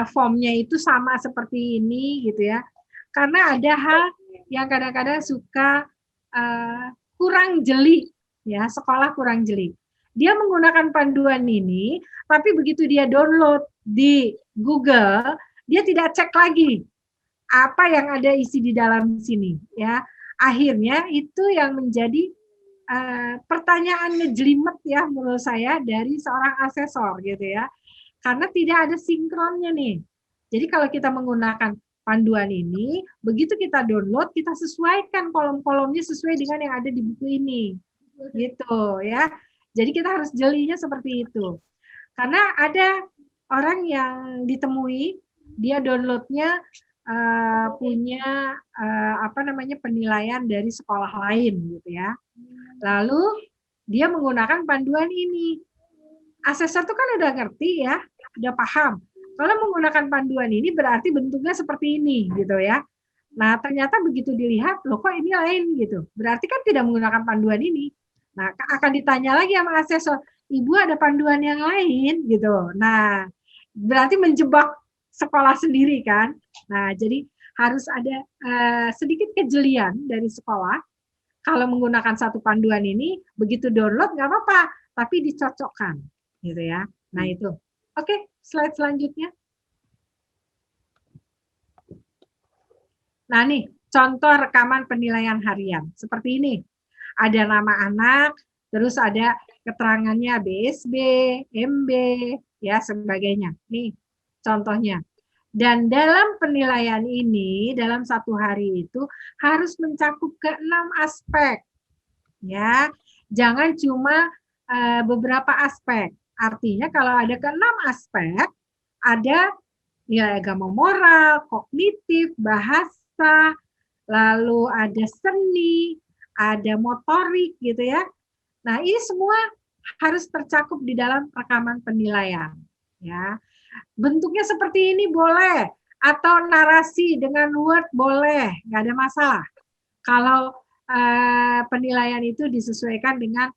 formnya itu sama seperti ini gitu ya? Karena ada hal yang kadang-kadang suka kurang jeli, ya sekolah kurang jeli. Dia menggunakan panduan ini, tapi begitu dia download di Google, dia tidak cek lagi apa yang ada isi di dalam sini, ya. Akhirnya itu yang menjadi pertanyaan ngejelimet ya menurut saya dari seorang asesor gitu ya, karena tidak ada sinkronnya nih. Jadi kalau kita menggunakan panduan ini, begitu kita download, kita sesuaikan kolom-kolomnya sesuai dengan yang ada di buku ini, gitu ya. Jadi kita harus jelinya seperti itu. Karena ada orang yang ditemui, dia downloadnya punya penilaian dari sekolah lain gitu ya. Lalu dia menggunakan panduan ini. Asesor itu kan udah ngerti ya, udah paham. Kalau menggunakan panduan ini berarti bentuknya seperti ini gitu ya. Nah ternyata begitu dilihat, loh kok ini lain gitu. Berarti kan tidak menggunakan panduan ini. Nah akan ditanya lagi sama asesor, Ibu ada panduan yang lain gitu. Nah berarti menjebak sekolah sendiri kan. Nah jadi harus ada sedikit kejelian dari sekolah. Kalau menggunakan satu panduan ini, begitu download nggak apa-apa, tapi dicocokkan, gitu ya. Nah itu, oke, slide selanjutnya. Nah nih, contoh rekaman penilaian harian seperti ini. Ada nama anak, terus ada keterangannya BSB, MB, ya sebagainya. Nih contohnya. Dan dalam penilaian ini, dalam satu hari itu harus mencakup ke 6 aspek. Ya, jangan cuma beberapa aspek. Artinya kalau ada ke 6 aspek, ada nilai agama moral, kognitif, bahasa, lalu ada seni, ada motorik gitu ya. Nah, ini semua harus tercakup di dalam rekaman penilaian. Ya. Bentuknya seperti ini boleh, atau narasi dengan word boleh, nggak ada masalah. Kalau penilaian itu disesuaikan dengan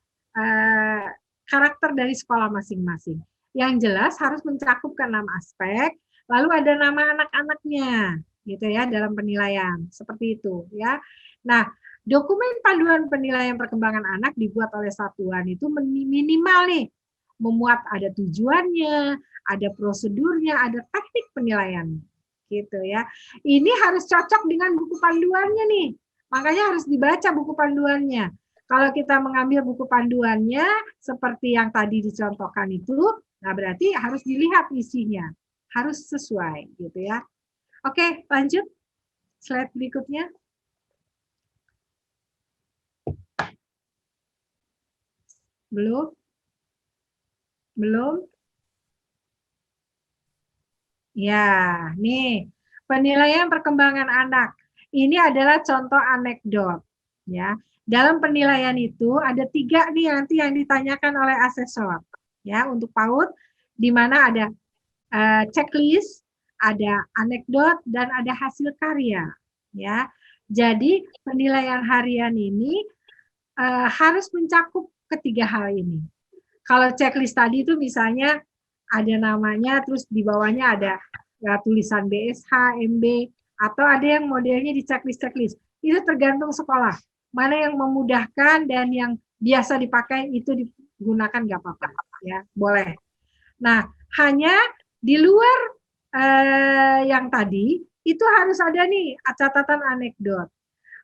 karakter dari sekolah masing-masing. Yang jelas harus mencakup ke 6 aspek, lalu ada nama anak-anaknya, gitu ya dalam penilaian, seperti itu ya. Nah, dokumen panduan penilaian perkembangan anak dibuat oleh satuan itu minimal nih, memuat ada tujuannya, ada prosedurnya, ada teknik penilaian, gitu ya. Ini harus cocok dengan buku panduannya nih. Makanya harus dibaca buku panduannya. Kalau kita mengambil buku panduannya seperti yang tadi dicontohkan itu, nah berarti harus dilihat isinya, harus sesuai, gitu ya. Oke, lanjut slide berikutnya. Belum? Belum? Ya, nih penilaian perkembangan anak. Ini adalah contoh anekdot. Ya, dalam penilaian itu ada 3 nih nanti yang ditanyakan oleh asesor. Ya, untuk PAUD, di mana ada checklist, ada anekdot dan ada hasil karya. Ya, jadi penilaian harian ini harus mencakup ketiga hal ini. Kalau checklist tadi itu misalnya ada namanya, terus di bawahnya ada ya, tulisan BSH, MB, atau ada yang modelnya di checklist-checklist. Itu tergantung sekolah. Mana yang memudahkan dan yang biasa dipakai itu digunakan nggak apa-apa, ya boleh. Nah, hanya di luar yang tadi itu harus ada nih catatan anekdot.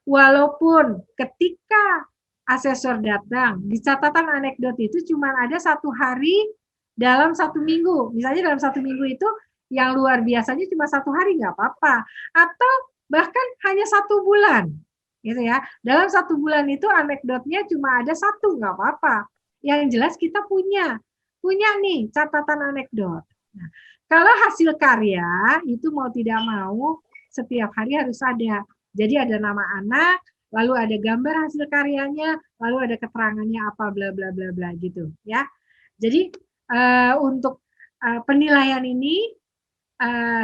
Walaupun ketika asesor datang, di catatan anekdot itu cuma ada 1 hari dalam 1 minggu. Misalnya dalam 1 minggu itu yang luar biasanya cuma 1 hari nggak apa-apa. Atau bahkan hanya 1 bulan. Gitu ya. Dalam 1 bulan itu anekdotnya cuma ada 1, nggak apa-apa. Yang jelas kita punya nih catatan anekdot. Nah, kalau hasil karya itu mau tidak mau setiap hari harus ada. Jadi ada nama anak, lalu ada gambar hasil karyanya, lalu ada keterangannya apa bla bla bla bla gitu ya. Jadi untuk penilaian ini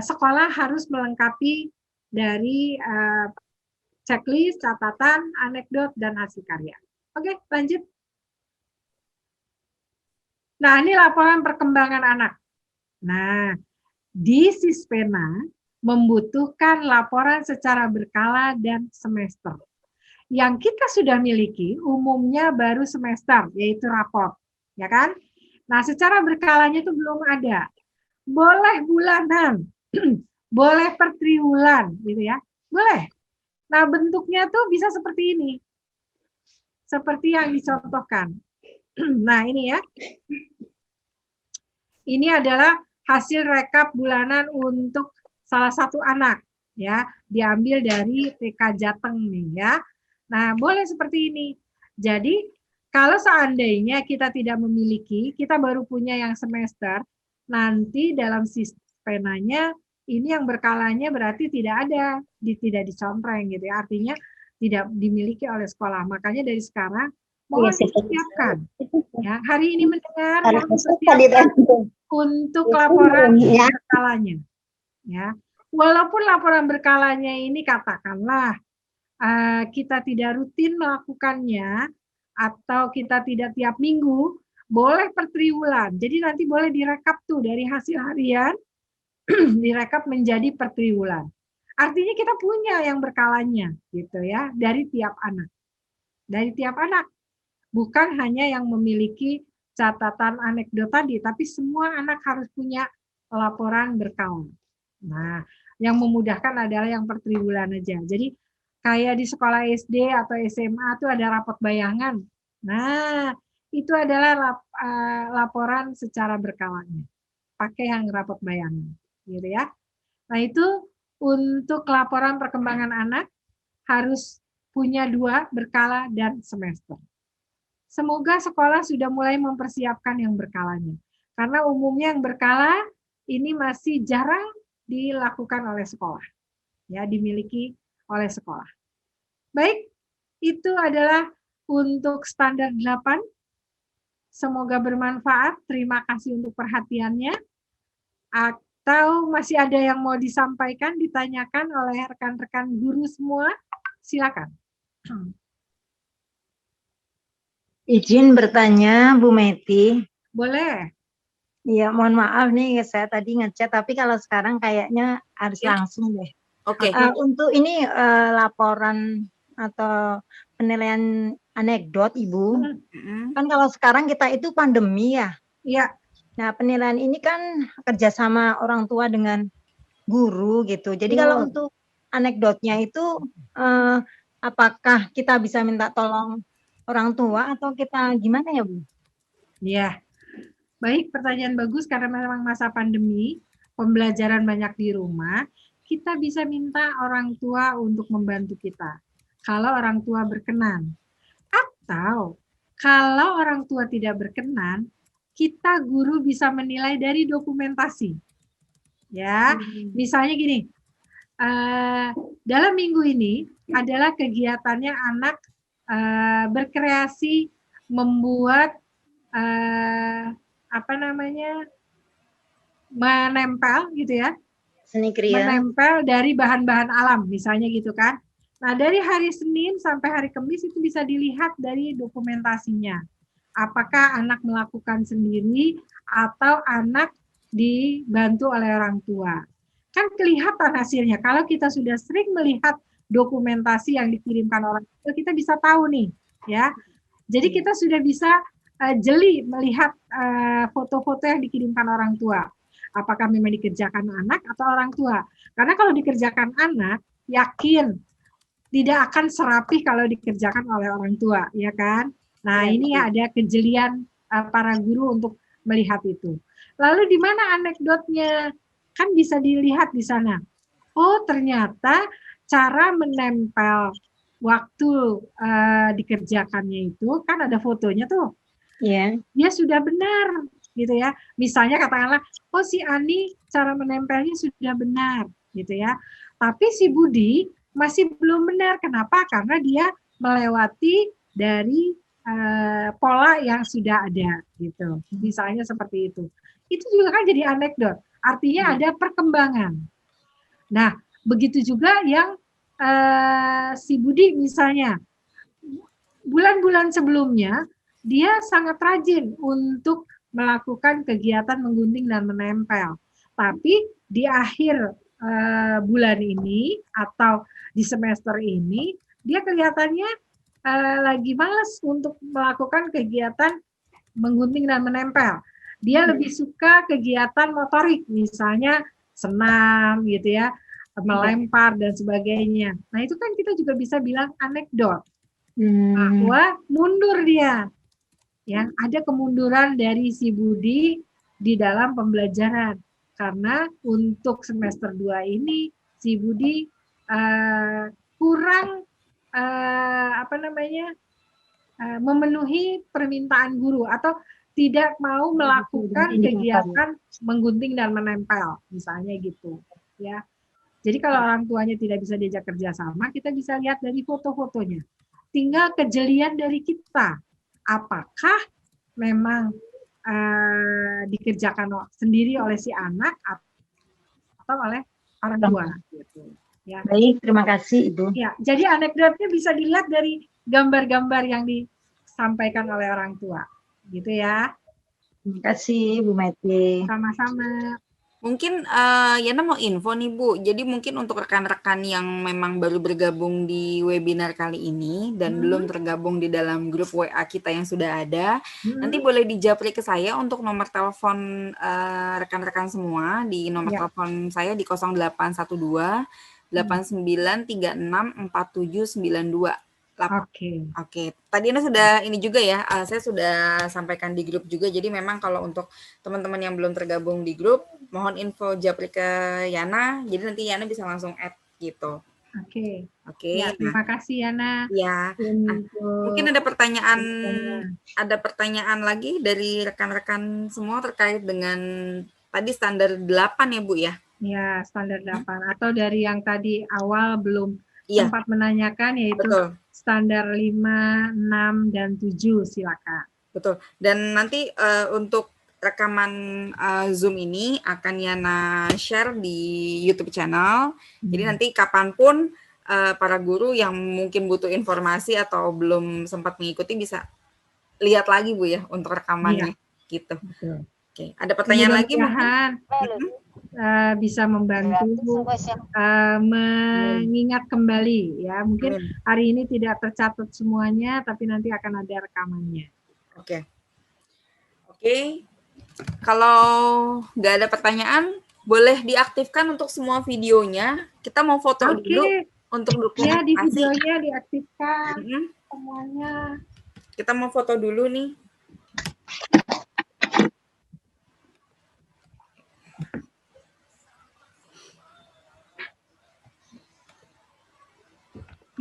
sekolah harus melengkapi dari checklist, catatan, anekdot, dan hasil karya. Oke, lanjut. Nah, ini laporan perkembangan anak. Nah, di Sispena membutuhkan laporan secara berkala dan semester. Yang kita sudah miliki umumnya baru semester, yaitu raport, ya kan? Nah, secara berkalanya itu belum ada. Boleh bulanan, boleh per triwulan, gitu ya, boleh. Nah, bentuknya tuh bisa seperti ini, seperti yang dicontohkan. Nah, ini ya, ini adalah hasil rekap bulanan untuk salah satu anak, ya, diambil dari TK Jateng nih, ya. Nah, boleh seperti ini. Jadi, kalau seandainya kita tidak memiliki, kita baru punya yang semester, nanti dalam Sispenanya ini yang berkalanya berarti tidak ada, tidak dicontreng gitu ya. Artinya tidak dimiliki oleh sekolah. Makanya dari sekarang mohon disiapkan. Ya, hari ini mendengar mohon disiapkan untuk laporan berkalanya. Ya, walaupun laporan berkalanya ini katakanlah kita tidak rutin melakukannya atau kita tidak tiap minggu, boleh per triwulan. Jadi nanti boleh direkap tuh dari hasil harian, direkap menjadi per triwulan. Artinya kita punya yang berkalanya, gitu ya, dari tiap anak. Dari tiap anak. Bukan hanya yang memiliki catatan anekdot tadi, tapi semua anak harus punya laporan berkala. Nah, yang memudahkan adalah yang per triwulan aja. Jadi kayak di sekolah SD atau SMA itu ada rapot bayangan. Nah, itu adalah laporan secara berkalanya. Pakai yang rapot bayangan, gitu ya. Nah, itu untuk laporan perkembangan anak harus punya 2 berkala dan semester. Semoga sekolah sudah mulai mempersiapkan yang berkalanya. Karena umumnya yang berkala ini masih jarang dilakukan oleh sekolah. Ya, dimiliki oleh sekolah. Baik, itu adalah untuk standar 8. Semoga bermanfaat. Terima kasih untuk perhatiannya. Atau masih ada yang mau disampaikan, ditanyakan oleh rekan-rekan guru semua? Silakan. Izin bertanya, Bu Meti. Boleh. Iya, mohon maaf nih, saya tadi ngechat, tapi kalau sekarang kayaknya harus langsung deh. Oke. Untuk ini laporan atau penilaian anekdot, Ibu, kan kalau sekarang kita itu pandemi ya. Iya. Nah, penilaian ini kan kerjasama orang tua dengan guru gitu. Jadi kalau untuk anekdotnya itu, apakah kita bisa minta tolong orang tua atau kita gimana ya, Bu? Iya. Baik, pertanyaan bagus karena memang masa pandemi, pembelajaran banyak di rumah, kita bisa minta orang tua untuk membantu kita. Kalau orang tua berkenan. Atau kalau orang tua tidak berkenan, kita guru bisa menilai dari dokumentasi. Ya, misalnya gini, dalam minggu ini adalah kegiatannya anak berkreasi membuat menempel gitu ya, seni kriya, menempel dari bahan-bahan alam misalnya gitu kan. Nah, dari hari Senin sampai hari Kamis itu bisa dilihat dari dokumentasinya. Apakah anak melakukan sendiri atau anak dibantu oleh orang tua. Kan kelihatan hasilnya. Kalau kita sudah sering melihat dokumentasi yang dikirimkan orang tua, kita bisa tahu nih, ya. Jadi kita sudah bisa jeli melihat foto-foto yang dikirimkan orang tua. Apakah memang dikerjakan anak atau orang tua? Karena kalau dikerjakan anak, yakin tidak akan serapi kalau dikerjakan oleh orang tua, ya kan? Nah, ini ada kejelian para guru untuk melihat itu. Lalu di mana anekdotnya? Kan bisa dilihat di sana. Oh, ternyata cara menempel waktu dikerjakannya itu kan ada fotonya tuh. Iya. Dia sudah benar, gitu ya. Misalnya katakanlah, oh si Ani cara menempelnya sudah benar, gitu ya. Tapi si Budi masih belum benar. Kenapa? Karena dia melewati dari pola yang sudah ada gitu. Misalnya seperti itu. Itu juga kan jadi anekdot. Artinya ada perkembangan. Nah, begitu juga yang si Budi misalnya. Bulan-bulan sebelumnya dia sangat rajin untuk melakukan kegiatan menggunting dan menempel. Tapi di akhir bulan ini atau di semester ini dia kelihatannya lagi malas untuk melakukan kegiatan menggunting dan menempel. Dia lebih suka kegiatan motorik, misalnya senam gitu ya, melempar dan sebagainya. Nah itu kan kita juga bisa bilang anekdot. Bahwa mundur dia. Ya, ada kemunduran dari si Budi di dalam pembelajaran. Karena untuk semester 2 ini si Budi kurang memenuhi permintaan guru atau tidak mau melakukan kegiatan menggunting dan menempel, misalnya gitu, ya. Jadi kalau orang tuanya tidak bisa diajak kerja sama, kita bisa lihat dari foto-fotonya. Tinggal kejelian dari kita, apakah memang dikerjakan sendiri oleh si anak atau oleh orang tua. Gitu. Ya. Baik, terima kasih Ibu. Ya, jadi anekdotnya bisa dilihat dari gambar-gambar yang disampaikan oleh orang tua, gitu ya. Terima kasih Bu Meti. Sama-sama. Mungkin Yana mau info nih Bu, jadi mungkin untuk rekan-rekan yang memang baru bergabung di webinar kali ini dan belum tergabung di dalam grup WA kita yang sudah ada, nanti boleh dijapri ke saya untuk nomor telepon rekan-rekan semua di nomor telepon saya di 0812 89364792. Oke. Tadi Yana sudah ini juga ya, saya sudah sampaikan di grup juga. Jadi memang kalau untuk teman-teman yang belum tergabung di grup, mohon info japri ke Yana. Jadi nanti Yana bisa langsung add gitu. Oke. Ya, terima kasih Yana. Ya. Mungkin ada pertanyaan lagi dari rekan-rekan semua terkait dengan tadi standar 8 ya Bu ya? Ya, standar 8 atau dari yang tadi awal belum sempat menanyakan yaitu standar 5, 6, dan 7 silakan. Betul. Dan nanti untuk rekaman Zoom ini akan Yana share di YouTube channel. Jadi nanti kapanpun para guru yang mungkin butuh informasi atau belum sempat mengikuti bisa lihat lagi Bu ya untuk rekamannya gitu. Betul. Oke, ada pertanyaan lagi mungkin? Bisa membantu mengingat kembali ya. Mungkin hari ini tidak tercatat semuanya, tapi nanti akan ada rekamannya. Oke. Kalau nggak ada pertanyaan, boleh diaktifkan untuk semua videonya. Kita mau foto dulu untuk dokumentasi. Ya, di videonya diaktifkan semuanya. Kita mau foto dulu nih.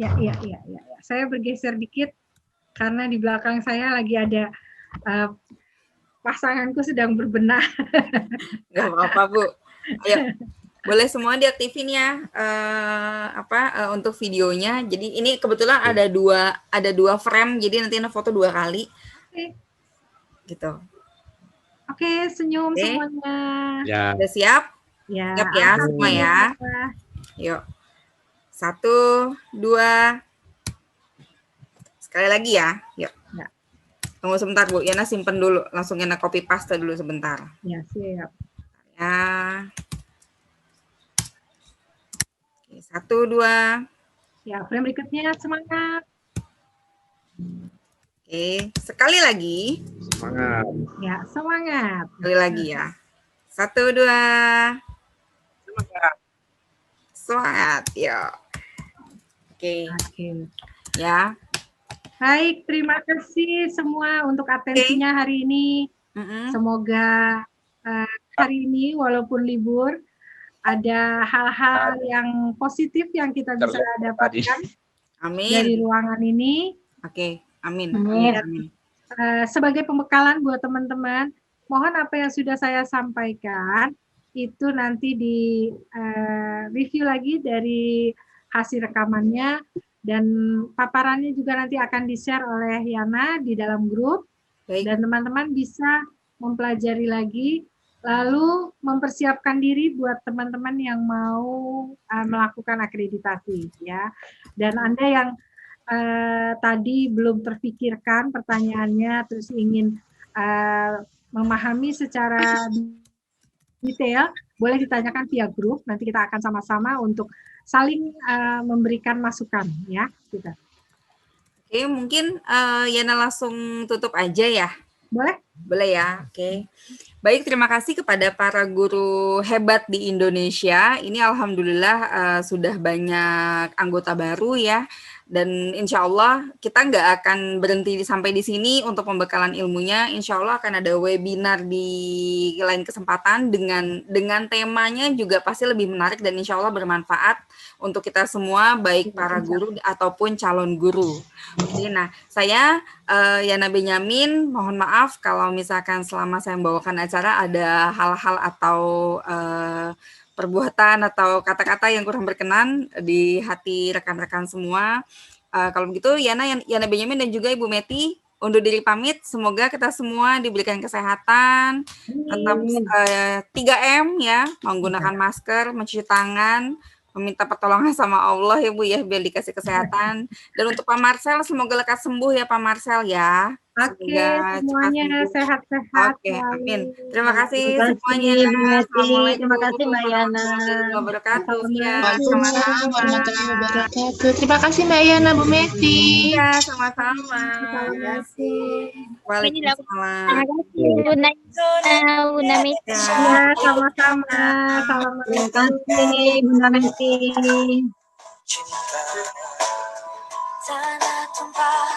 Ya. Saya bergeser dikit karena di belakang saya lagi ada pasanganku sedang berbenah. Gak apa-apa Bu. Ayo, boleh semua diaktifin ya untuk videonya. Jadi ini kebetulan ada dua frame, jadi nanti foto 2 kali. Gitu. Oke, senyum semuanya. Ya. Udah siap? Ya. Siap ya semua ya. Yuk. 1, 2. Sekali lagi ya. Yuk. Ya. Tunggu sebentar Bu. Yana simpen dulu. Langsung Yana copy paste dulu sebentar. Ya, siap. Ya. Oke, 1, 2. Ya, frame berikutnya semangat. Oke, sekali lagi. Semangat. Ya, semangat. Sekali lagi ya. 1, 2. Semangat. Semangat. Yuk. Oke. Ya. Baik, terima kasih semua untuk atensinya hari ini. Semoga hari ini walaupun libur ada hal-hal yang positif yang kita bisa dapatkan dari ruangan ini. Oke, amin. Sebagai pembekalan buat teman-teman, mohon apa yang sudah saya sampaikan itu nanti di review lagi dari hasil rekamannya, dan paparannya juga nanti akan di-share oleh Yana di dalam grup. Baik. Dan teman-teman bisa mempelajari lagi, lalu mempersiapkan diri buat teman-teman yang mau melakukan akreditasi ya. Dan Anda yang tadi belum terpikirkan pertanyaannya, terus ingin memahami secara detail, boleh ditanyakan via grup. Nanti kita akan sama-sama untuk saling memberikan masukan ya. Gitu. Oke, mungkin Yana langsung tutup aja ya. Boleh? Boleh ya, oke. Baik, terima kasih kepada para guru hebat di Indonesia. Ini alhamdulillah sudah banyak anggota baru ya. Dan insya Allah kita nggak akan berhenti sampai di sini untuk pembekalan ilmunya. Insya Allah akan ada webinar di lain kesempatan dengan temanya juga pasti lebih menarik dan insya Allah bermanfaat untuk kita semua, baik para guru ataupun calon guru. Oke, nah saya Yana Benyamin, mohon maaf kalau misalkan selama saya membawakan acara ada hal-hal atau perbuatan atau kata-kata yang kurang berkenan di hati rekan-rekan semua. Kalau begitu Yana Benyamin dan juga Ibu Meti undur diri pamit. Semoga kita semua diberikan kesehatan, tetap 3M ya, menggunakan masker, mencuci tangan, meminta pertolongan sama Allah ya Bu ya, biar dikasih kesehatan. Dan untuk Pak Marcel, semoga lekas sembuh ya Pak Marcel ya. Oke, semuanya sehat-sehat. Oke, amin. Terima kasih Terima semuanya. kasih, Bu Meti. Assalamualaikum Terima kasih, Mbak Yana. warahmatullahi wabarakatuh. Ya, Waalaikumsalam warahmatullahi wabarakatuh. Terima kasih Mbak Yana, Bu Meti. Iya, sama-sama. Terima kasih. Waalaikumsalam. Terima kasih Bu Bunda Meti. Ya, sama-sama. Terima kasih, Bunda Meti. Tanah tumpah